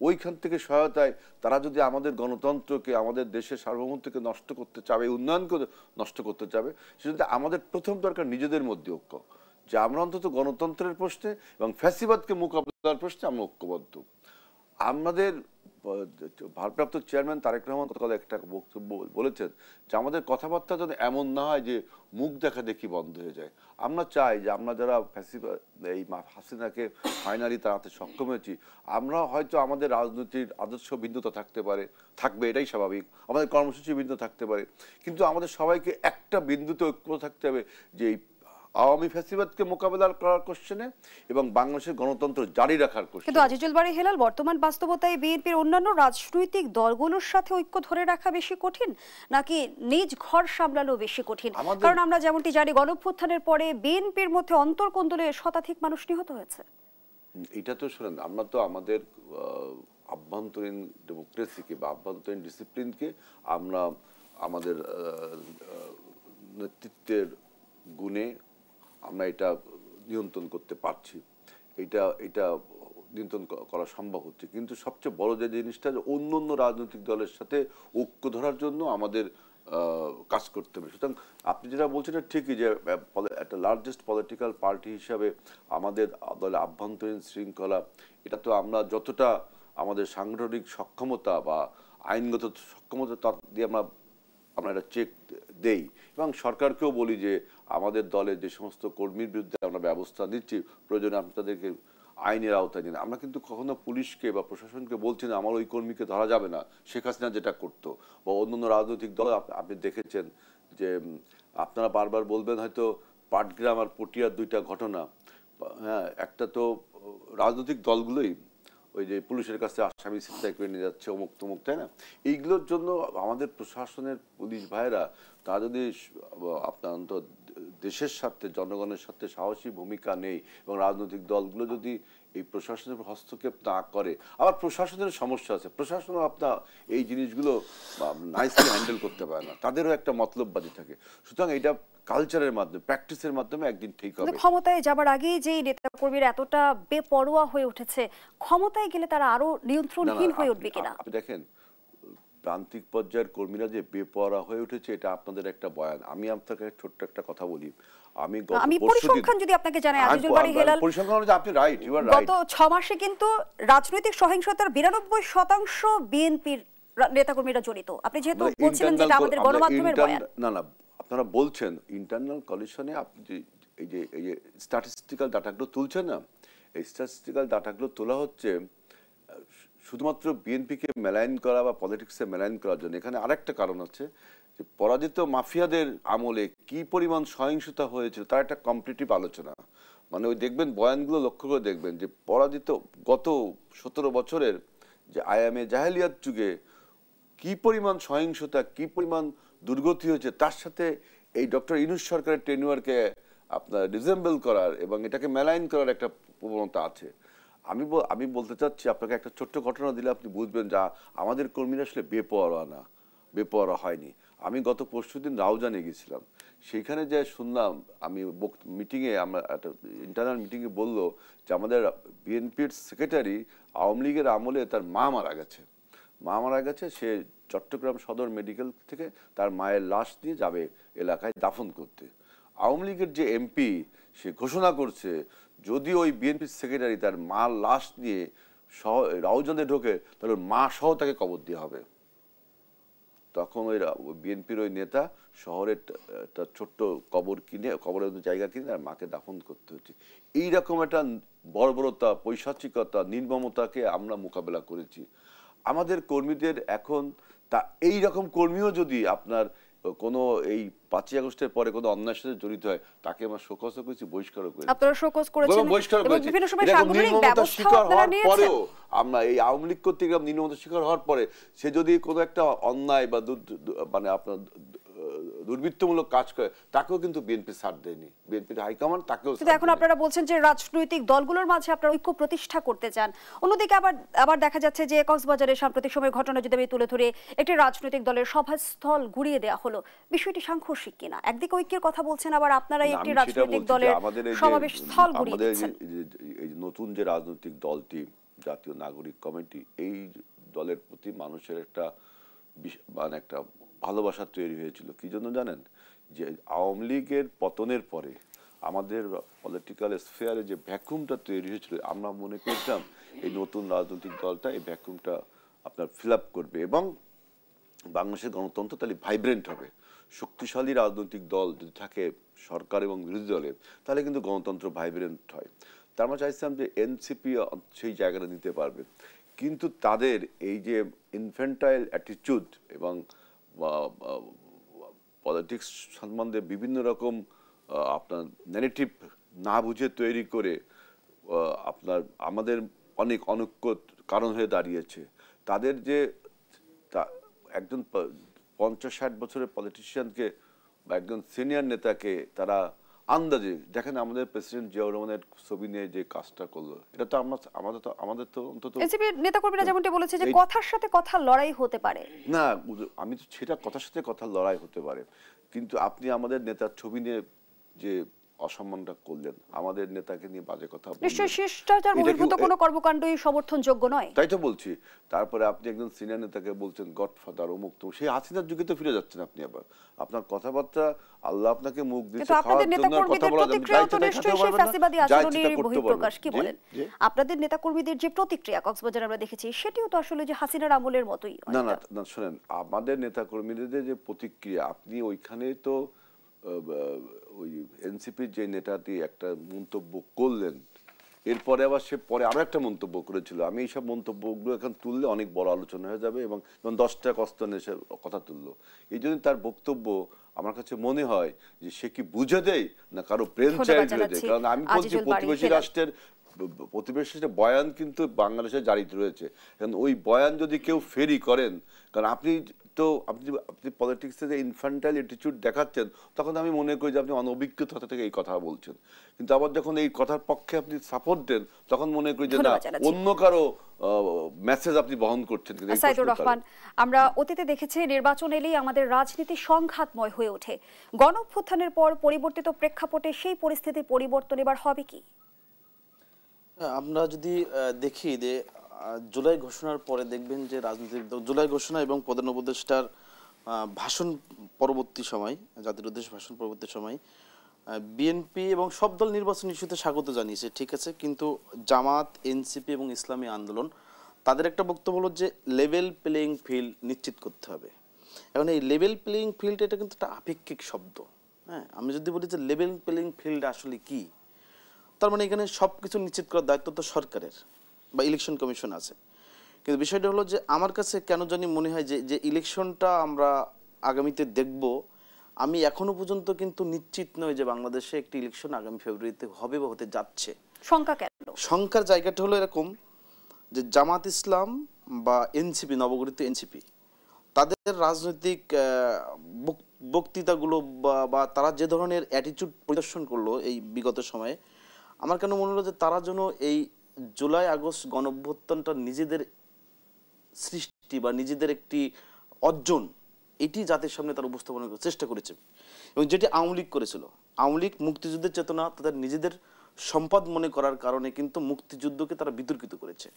ওইখান থেকে সহায়তায় তারা যদি আমাদের গণতন্ত্রকে, আমাদের দেশের সার্বভৌমত্বকে নষ্ট করতে চাবে, উন্নয়নকে নষ্ট করতে চাবে, সেটা আমাদের প্রথম দরকার নিজেদের মধ্যে ঐক্য, যে আমরা অন্তত গণতন্ত্রের প্রশ্নে এবং ফ্যাসিবাদকে মোকাবিলার প্রশ্নে আমরা ঐক্যবদ্ধ। আমাদের ভারপ্রাপ্ত চেয়ারম্যান তারেক রহমান গতকাল একটা বক্তব্য বলেছেন যে আমাদের কথাবার্তা যেন এমন না হয় যে মুখ দেখা দেখি বন্ধ হয়ে যায়। আমরা চাই যে আমরা যারা এই হাসিনাকে ফাইনালি তাড়াতে সক্ষম হয়েছি, আমরা হয়তো আমাদের রাজনীতির আদর্শ ভিন্নতা থাকবে, এটাই স্বাভাবিক, আমাদের কর্মসূচি ভিন্ন থাকতে পারে, কিন্তু আমাদের সবাইকে একটা বিন্দুতে ঐক্য থাকতে হবে যে এই আওয়ামী ফ্যাসিবাদকে মোকাবেলা করার কোশ্চেনে এবং বাংলাদেশের গণতন্ত্র জারি রাখার কোশ্চেনে। কিন্তু আজিজুল বারী হেলাল, বর্তমান বাস্তবতায় বিএনপির অন্যান্য রাজনৈতিক দলগুলোর সাথে ঐক্য ধরে রাখা বেশি কঠিন নাকি নিজ ঘর সামলানো বেশি কঠিন? কারণ আমরা যেমনটি জানি গণঅভ্যুত্থানের পরে বিএনপির মধ্যে অন্তর্কোন্দলে শতাধিক মানুষ নিহত হয়েছে। এটা তো শুনেন, আমরা তো আমাদের আভ্যন্তরীণ ডেমোক্রেসিকে বা আভ্যন্তরীণ ডিসিপ্লিনকে আমরা আমাদের নেতৃত্বের গুণে আমরা এটা নিয়ন্ত্রণ করতে পারছি, এটা নিয়ন্ত্রণ করা সম্ভব হচ্ছে। কিন্তু সবচেয়ে বড় যে জিনিসটা, অন্য অন্য রাজনৈতিক দলের সাথে ঐক্য ধরার জন্য আমাদের কাজ করতে হবে। সুতরাং আপনি যেটা বলছেন ঠিকই, যে একটা লার্জেস্ট পলিটিক্যাল পার্টি হিসাবে আমাদের দলের আভ্যন্তরীণ শৃঙ্খলা, এটা তো আমরা যতটা আমাদের সাংগঠনিক সক্ষমতা বা আইনগত সক্ষমতা দিয়ে আমরা এটা চেক দেই, এবং সরকারকেও বলি যে আমাদের দলের যে সমস্ত কর্মীর বিরুদ্ধে আমরা ব্যবস্থা নিচ্ছি, প্রয়োজনে আপনি তাদেরকে আইনের আওতায় নিন। আমরা কিন্তু কখনো পুলিশকে বা প্রশাসনকে বলছি না আমার ওই কর্মীকে ধরা যাবে না, শেখ হাসিনা যেটা করতো বা অন্যান্য রাজনৈতিক দল। আপনি দেখেছেন যে আপনারা বারবার বলবেন হয়তো পাটগ্রাম আর পটিয়ার দুইটা ঘটনা, হ্যাঁ, একটা তো রাজনৈতিক দলগুলোই ওই যে পুলিশের কাছে আসামি ছিনতাই করে নিয়ে যাচ্ছে, অমুক তমুক, তাই না? এইগুলোর জন্য আমাদের প্রশাসনের পুলিশ ভাইরা তারা যদি আপনার দেশের সাথে জনগণের সাথে সাহসী ভূমিকা নেই এবং রাজনৈতিক দলগুলো যদি এই প্রশাসনের হস্তক্ষেপ না করে, আবার প্রশাসনের সমস্যা আছে, প্রশাসনও আপনার এই জিনিসগুলো নাইসলি হ্যান্ডেল করতে পারে না, তাদেরও একটা মতলববাজি থাকে। সুতরাং এটা কালচারের মাধ্যমে, প্র্যাকটিসের মাধ্যমে একদিন ঠিক হবে। ক্ষমতায় যাবার আগেই যে নেতাকর্মীরা এতটা বেপরোয়া হয়ে উঠেছে, ক্ষমতায় গেলে তারা আরো নিয়ন্ত্রণহীন হয়ে উঠবে কিনা? আপনি দেখেন প্রান্তিক পর্যায়ের কর্মীরা যে বেপরোয়া হয়ে উঠেছে, এটা আপনাদের একটা বয়ান। আমি আপনাকে ছোট্ট একটা কথা বলি। আমি পরিসংখ্যান যদি আপনাকে জানাই আজিজুল বারী হেলাল, পরিসংখ্যান অনুযায়ী আপনি রাইট, ইউ আর রাইট। গত 6 মাসে কিন্তু রাজনৈতিক সহিংসতার 92% বিএনপির নেতাকর্মীরা জড়িত। আপনি যেহেতু বলছিলেন যে আমাদের গণমাধ্যমের বয়ান, না আপনারা বলছেন ইন্টারনাল কলিশনে আপনি এই যে স্ট্যাটিস্টিক্যাল ডাটাগুলো তুলছেন না, এই স্ট্যাটিস্টিক্যাল ডাটাগুলো তোলা হচ্ছে শুধুমাত্র বিএনপিকে মেলাইন করা বা পলিটিক্সে মেলাইন করার জন্য। এখানে আরেকটা কারণ আছে যে পরাজিত মাফিয়াদের আমলে কি পরিমাণ সহিংসতা হয়েছিল তার একটা কম্পিটিটিভ আলোচনা। মানে ওই দেখবেন বয়ানগুলো লক্ষ্য করে দেখবেন যে পরাজিত গত 17 বছরের যে আয়ামে জাহেলিয়াত যুগে কি পরিমাণ সহিংসতা, কি পরিমাণ দুর্গতি হয়েছে, তার সাথে এই ডক্টর ইউনূস সরকারের টেনিউরকে আপনার রিজেম্বল করার এবং এটাকে মেলাইন করার একটা প্রবণতা আছে। আমি বলতে চাচ্ছি, আপনাকে একটা ছোট্ট ঘটনা দিলে আপনি বুঝবেন যে আমাদের কর্মীরা আসলে বেপরোয়া হয়নি। আমি গত পরশুদিন রাউজানে গেছিলাম, সেইখানে যে শুনলাম, আমি মিটিংয়ে, আমরা একটা ইন্টারনাল মিটিংয়ে বললো যে আমাদের বিএনপির সেক্রেটারি আওয়ামী লীগের আমলে তার মা মারা গেছে, সে চট্টগ্রাম সদর মেডিকেল থেকে তার মায়ের লাশ নিয়ে যাবে এলাকায় দাফন করতে। আওয়ামী লীগের যে এমপি সে ঘোষণা করছে যদি ওই বিএনপির সেক্রেটারি তার মার লাশ নিয়ে রাউজানে ঢোকে তাহলে মা সহ তাকে কবর দেওয়া হবে। তখন ওই বিএনপির ওই নেতা শহরের একটা ছোট্ট কবরের জায়গা কিনে আর মাকে দাফন করতে হচ্ছে। এইরকম একটা বর্বরতা, পৈশাচিকতা, নির্মমতাকে আমরা মোকাবেলা করেছি। আমাদের কর্মীদের এখন এইরকম কর্মীও যদি আপনার কোনো এই 5ই আগস্টের পরে কোনো অন্যায়ের সাথে জড়িত হয়, তাকে আমরা শোকজ করেছি, বহিষ্কারও করেছি। আপনারা শোকজ করেছেন এবং বিভিন্ন সময় সাংগঠনিক ব্যবস্থা আপনারা নিয়েছেন। আমরা এই আওয়ামী লীগ কর্তৃক নির্মমতার শিকার হওয়ার পরে সে যদি কোনো একটা অন্যায় বা মানে আপনার দুর্বৃত্তমূলক কাজ করে, তাকেও কিন্তু বিএনপি ছাড় দেয়নি, বিএনপির হাইকমান্ড তাকেও। কিন্তু এখন আপনারা বলছেন যে রাজনৈতিক দলগুলোর মাঝে আপনারা ঐক্য প্রতিষ্ঠা করতে চান, অন্যদিকে আবার দেখা যাচ্ছে যে কক্সবাজারের সাম্প্রতিক সময়ের ঘটনা যদি আমি তুলে ধরে, একটি রাজনৈতিক দলের সভাস্থল ঘুরিয়ে দেওয়া হলো, বিষয়টি সাংঘর্ষিক কিনা? একদিকে ঐক্যের কথা বলছেন, আবার আপনারাই একটি রাজনৈতিক দলের সমাবেশ স্থল ঘুরিয়ে দিচ্ছেন। এই নতুন যে রাজনৈতিক দলটি জাতীয় নাগরিক কমিটি, এই দলের প্রতি মানুষের একটা মানে একটা ভালোবাসা তৈরি হয়েছিল। কি জন্য জানেন? যে আওয়ামী লীগের পতনের পরে আমাদের পলিটিক্যাল স্ফেয়ারে যে ভ্যাকুমটা তৈরি হয়েছিল, আমরা মনে করতাম এই নতুন রাজনৈতিক দলটা এই ভ্যাকুমটা আপনার ফিল আপ করবে এবং বাংলাদেশের গণতন্ত্র তাহলে ভাইব্রেন্ট হবে। শক্তিশালী রাজনৈতিক দল যদি থাকে সরকার এবং বিরোধী দলের, তাহলে কিন্তু গণতন্ত্র ভাইব্রেন্ট হয়। তার আমরা চাইছিলাম যে এনসিপি সেই জায়গাটা নিতে পারবে, কিন্তু তাদের এই যে ইনফ্যান্টাইল অ্যাটিটিউড এবং পলিটিক্স সম্বন্ধে বিভিন্ন রকম আপনার ন্যারেটিভ না বুঝে তৈরি করে আপনার আমাদের অনেক অনৈক্য কারণ হয়ে দাঁড়িয়েছে। তাদের যে একজন 50-60 বছরের পলিটিশিয়ানকে বা একজন সিনিয়র নেতাকে তারা আন্দাজে দেখেন, আমাদের প্রেসিডেন্ট জিয়াউর রহমানের ছবি নিয়ে যে কাজটা করলো, এটা তো আমাদের তো অন্তত এনসিপির নেতাকর্মীরা যেমনটি বলেছে যে কথার সাথে কথা লড়াই হতে পারে না। আমি তো সেটা কথার সাথে কথা লড়াই হতে পারে, কিন্তু আপনি আমাদের নেতার ছবি নিয়ে যে অসম্মানটা করলেন, আমাদের নেতাকে নিয়ে বাজে কথা বললেন, নিশ্চয়ই শিষ্টাচার বহির্ভূত কোনো কর্মকাণ্ডই সমর্থনযোগ্য নয়। তাই তো বলছি। তারপরে আপনি একজন সিনিয়র নেতাকে বলছেন গডফাদার অমুক, তো সেই হাসিনার যুগে তো ফিরে যাচ্ছেন আপনি। আবার আপনার কথাবার্তা, আল্লাহ আপনাকে মুখ দিয়েছে খাওয়ার জন্য, কথা বলার জন্য, বহিঃপ্রকাশ কি বলেন? আপনাদের নেতাকর্মীদের যে প্রতিক্রিয়া কক্সবাজার আমরা দেখেছি, সেটিও তো আসলে যে হাসিনার আমলের মতোই। না না না, শুনেন, আমাদের নেতাকর্মীদের যে প্রতিক্রিয়া, আপনি ওইখানে তো ওই এনসিপির যে নেতাটি একটা মন্তব্য করলেন, এরপরে আবার সে পরে আরো একটা মন্তব্য করেছিল। আমি এইসব মন্তব্যগুলো এখন তুললে অনেক বড় আলোচনা হয়ে যাবে, এবং 10টা কস্তনে সে কথা তুললো। এই জন্য তার বক্তব্য আমার কাছে মনে হয় যে সে কি বুঝে দেয় না কারো ব্রেন চাইল্ড হয়ে যায়। কারণ আমি বলছি প্রতিবেশী রাষ্ট্রের বয়ান কিন্তু বাংলাদেশে জারি রয়েছে, কারণ ওই বয়ান যদি কেউ ফেরি করেন, কারণ আপনি পলিটিক্সে যে ইনফ্যান্টাইল অ্যাটিটিউড দেখাচ্ছেন, তখন আমি মনে করি যে আপনি অনভিজ্ঞতা থেকে এই কথা বলছেন। কিন্তু আবার যখন এই কথার পক্ষে আপনি সাপোর্ট দেন, তখন মনে করি যে না, অন্য কারো মেসেজ আপনি বহন করছেন। সাইদুর রহমান, আমরা অতীতে দেখেছি নির্বাচন এলেই আমাদের রাজনীতি সংঘাতময় হয়ে ওঠে। গণঅভ্যুত্থানের পর পরিবর্তিত প্রেক্ষাপটে সেই পরিস্থিতির পরিবর্তন এবার হবে কি? আমরা যদি দেখি যে জুলাই ঘোষণার পরে দেখবেন যে রাজনৈতিক দল, জুলাই ঘোষণা এবং প্রধান উপদেষ্টার ভাষণ পরবর্তী সময়, জাতির উদ্দেশ্যে ভাষণ পরবর্তী সময় বিএনপি এবং সব দল নির্বাচন ইস্যুতে স্বাগত জানিয়েছে, ঠিক আছে। কিন্তু জামাত, এনসিপি এবং ইসলামী আন্দোলন, তাদের একটা বক্তব্য হলো যে লেভেল প্লেয়িং ফিল্ড নিশ্চিত করতে হবে। এখন এই লেভেল প্লেয়িং ফিল্ড, এটা কিন্তু একটা আপেক্ষিক শব্দ। হ্যাঁ, আমি যদি বলি যে লেভেল প্লেয়িং ফিল্ড আসলে কি, তার মানে এখানে সব কিছু নিশ্চিত করার দায়িত্ব তো সরকারের বা ইলেকশন কমিশন আছে। কিন্তু বিষয়টা হলো যে আমার কাছে কেন জানি মনে হয় যে ইলেকশনটা আমরা আগামীতে দেখব, আমি এখনো পর্যন্ত কিন্তু নিশ্চিত নই যে বাংলাদেশে একটি ইলেকশন আগামী ফেব্রুয়ারিতে হবে বা হতে যাচ্ছে। সংখ্যা কেন? সংখ্যার জায়গাটা হলো এরকম যে জামাত ইসলাম বা এনসিপি, নবগঠিত এনসিপি, তাদের রাজনৈতিক বক্তৃতাগুলো বা তারা যে ধরনের অ্যাটিটিউড প্রদর্শন করলো এই বিগত সময়ে, আমার কেন মনে হলো যে তারা যেন এই জুলাই আগস্ট গণঅভ্যুত্থানটা নিজেদের সৃষ্টি বা নিজেদের একটি অর্জন, এটি জাতির সামনে তারা উপস্থাপন করার চেষ্টা করেছে। এবং যেটি আওয়ামী লীগ করেছিল, আওয়ামী লীগ মুক্তিযুদ্ধের চেতনা তাদের নিজেদের সম্পদ মনে করার কারণে কিন্তু মুক্তিযুদ্ধকে তারা বিতর্কিত করেছে।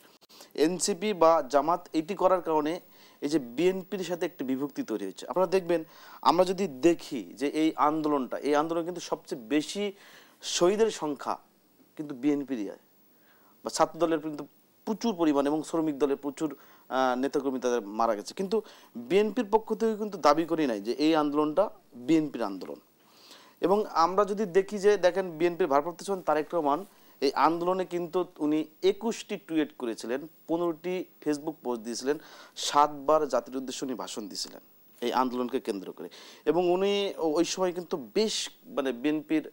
এনসিপি বা জামাত এটি করার কারণে এই যে বিএনপির সাথে একটি বিভক্তি তৈরি হয়েছে। আপনারা দেখবেন, আমরা যদি দেখি যে এই আন্দোলন কিন্তু সবচেয়ে বেশি শহীদের সংখ্যা কিন্তু বিএনপির বা ছাত্র দলের কিন্তু প্রচুর পরিমাণ, এবং শ্রমিক দলের প্রচুর নেতাকর্মী তাদের মারা গেছে। কিন্তু বিএনপির পক্ষ থেকে কিন্তু দাবি করি নাই যে এই আন্দোলনটা বিএনপির আন্দোলন। এবং আমরা যদি দেখি যে দেখেন, বিএনপির ভারপ্রাপ্ত চেয়ারম্যান তারেক রহমান এই আন্দোলনে কিন্তু উনি 21টি টুইট করেছিলেন, 15টি ফেসবুক পোস্ট দিয়েছিলেন, 7 বার জাতির উদ্দেশ্যে উনি ভাষণ দিয়েছিলেন এই আন্দোলনকে কেন্দ্র করে। এবং উনি ওই সময় কিন্তু বেশ বিএনপির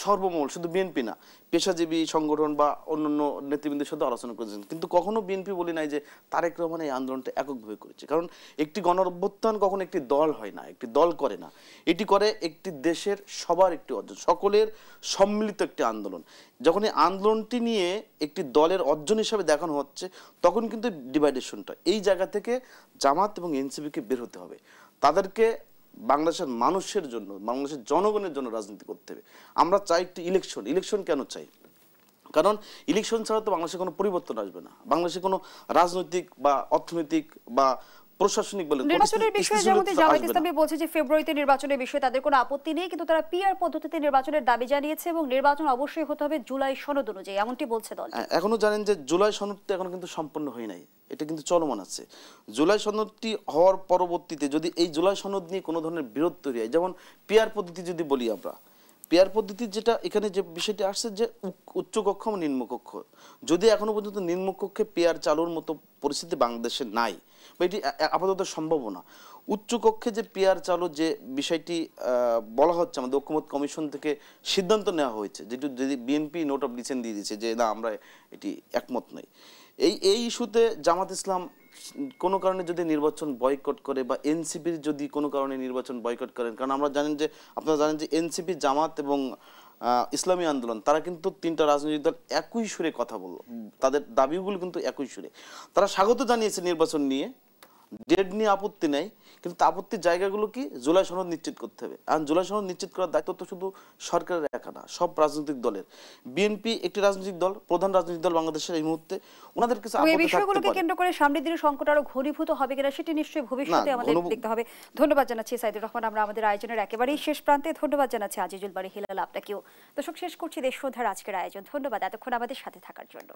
সর্বমহল, শুধু বিএনপি না, পেশাজীবী সংগঠন বা অন্যান্য নেতৃবৃন্দের সাথে আলোচনা করেছেন। কিন্তু কখনো বিএনপি বলি নাই যে তারেক রহমান এই আন্দোলনটা এককভাবে করেছে। কারণ একটি গণঅভ্যুত্থান কখনো একটি দল হয় না, একটি দল করে না, এটি করে একটি দেশের সবার একটি অর্জন, সকলের সম্মিলিত একটি আন্দোলন। যখন এই আন্দোলনটি নিয়ে একটি দলের অর্জন হিসাবে দেখানো হচ্ছে, তখন কিন্তু ডিভাইডেশনটা এই জায়গা থেকে জামাত এবং এনসিপিকে বের হতে হবে। তাদেরকে বাংলাদেশের মানুষের জন্য, বাংলাদেশের জনগণের জন্য রাজনীতি করতে হবে। আমরা চাই একটি ইলেকশন কেন চাই? কারণ ইলেকশন ছাড়া তো বাংলাদেশে কোনো পরিবর্তন আসবে না। বাংলাদেশে কোনো রাজনৈতিক বা অর্থনৈতিক বা প্রশাসনিক বলে নির্বাচনের বিষয়ে যেমন জামায়াত ইসলামী বলছে যে ফেব্রুয়ারিতে নির্বাচনের বিষয়ে তাদের কোনো আপত্তি নেই, কিন্তু তারা পিআর পদ্ধতিতে নির্বাচনের দাবি জানিয়েছে এবং নির্বাচন অবশ্যই হতে হবে জুলাই সনদ অনুযায়ী, এমনটি বলছে দল। এখনো জানেন যে জুলাই সনদটি এখনো কিন্তু সম্পন্ন হয় নাই, এটা কিন্তু চলমান আছে। জুলাই সনদটি হওয়ার পরবর্তীতে যদি এই জুলাই সনদ নিয়ে কোনো ধরনের বিরোধ তৈরি হয়, যেমন পিআর পদ্ধতি যদি বলি আমরা, পিআর পদ্ধতির যেটা এখানে যে বিষয়টি আসছে যে উচ্চকক্ষ এবং নিম্নকক্ষ, যদি এখনো পর্যন্ত নিম্নকক্ষে পিআর চালুর মতো পরিস্থিতি বাংলাদেশে নাই, বা এটি আপাতত সম্ভব না। উচ্চকক্ষে যে পিআর চালু যে বিষয়টি বলা হচ্ছে, আমাদের ঐকমত্য কমিশন থেকে সিদ্ধান্ত নেওয়া হয়েছে, যেটি যদি বিএনপি নোট অফ ডিসেন্ট দিয়ে দিয়েছে যে না আমরা এটি একমত নই। এই ইস্যুতে জামাত ইসলাম কোনো কারণে যদি নির্বাচন বয়কট করে বা এনসিপির যদি কোনো কারণে নির্বাচন বয়কট করেন, কারণ আপনারা জানেন যে এনসিপি, জামাত এবং ইসলামী আন্দোলন তারা কিন্তু তিনটা রাজনৈতিক দল একই সুরে কথা বলল, তাদের দাবিগুলো কিন্তু একই সুরে। তারা স্বাগত জানিয়েছে নির্বাচন নিয়ে, ডেট নিয়ে আপত্তি নেই, কিন্তু আপত্তির জায়গাগুলো কি জুলাই সনদ নিশ্চিত করতে হবে। আর জুলাই সনদ নিশ্চিত করার দায়িত্ব তো শুধু সরকারের একা না, সব রাজনৈতিক দলের। বিএনপি একটি রাজনৈতিক দল, প্রধান রাজনৈতিক দল বাংলাদেশের এই মুহূর্তে, ওনাদের কিছু আপত্তি থাকতে পারে। এই বিষয়গুলোকে কেন্দ্র করে সামনের দিনের সংকট আরো ঘনীভূত হবে কিনা সেটি নিশ্চয়ই ভবিষ্যতে আমাদের দেখতে হবে। ধন্যবাদ জানাচ্ছি সাইদুর রহমান। আমরা আমাদের আয়োজনের একেবারেই শেষ প্রান্তে। ধন্যবাদ জানাচ্ছি আজিজুল বারী হিলাল আপনাকেও। দর্শক, শেষ করছি দেশ সন্ধ্যার আজকের আয়োজন। ধন্যবাদ এতক্ষণ আমাদের সাথে থাকার জন্য।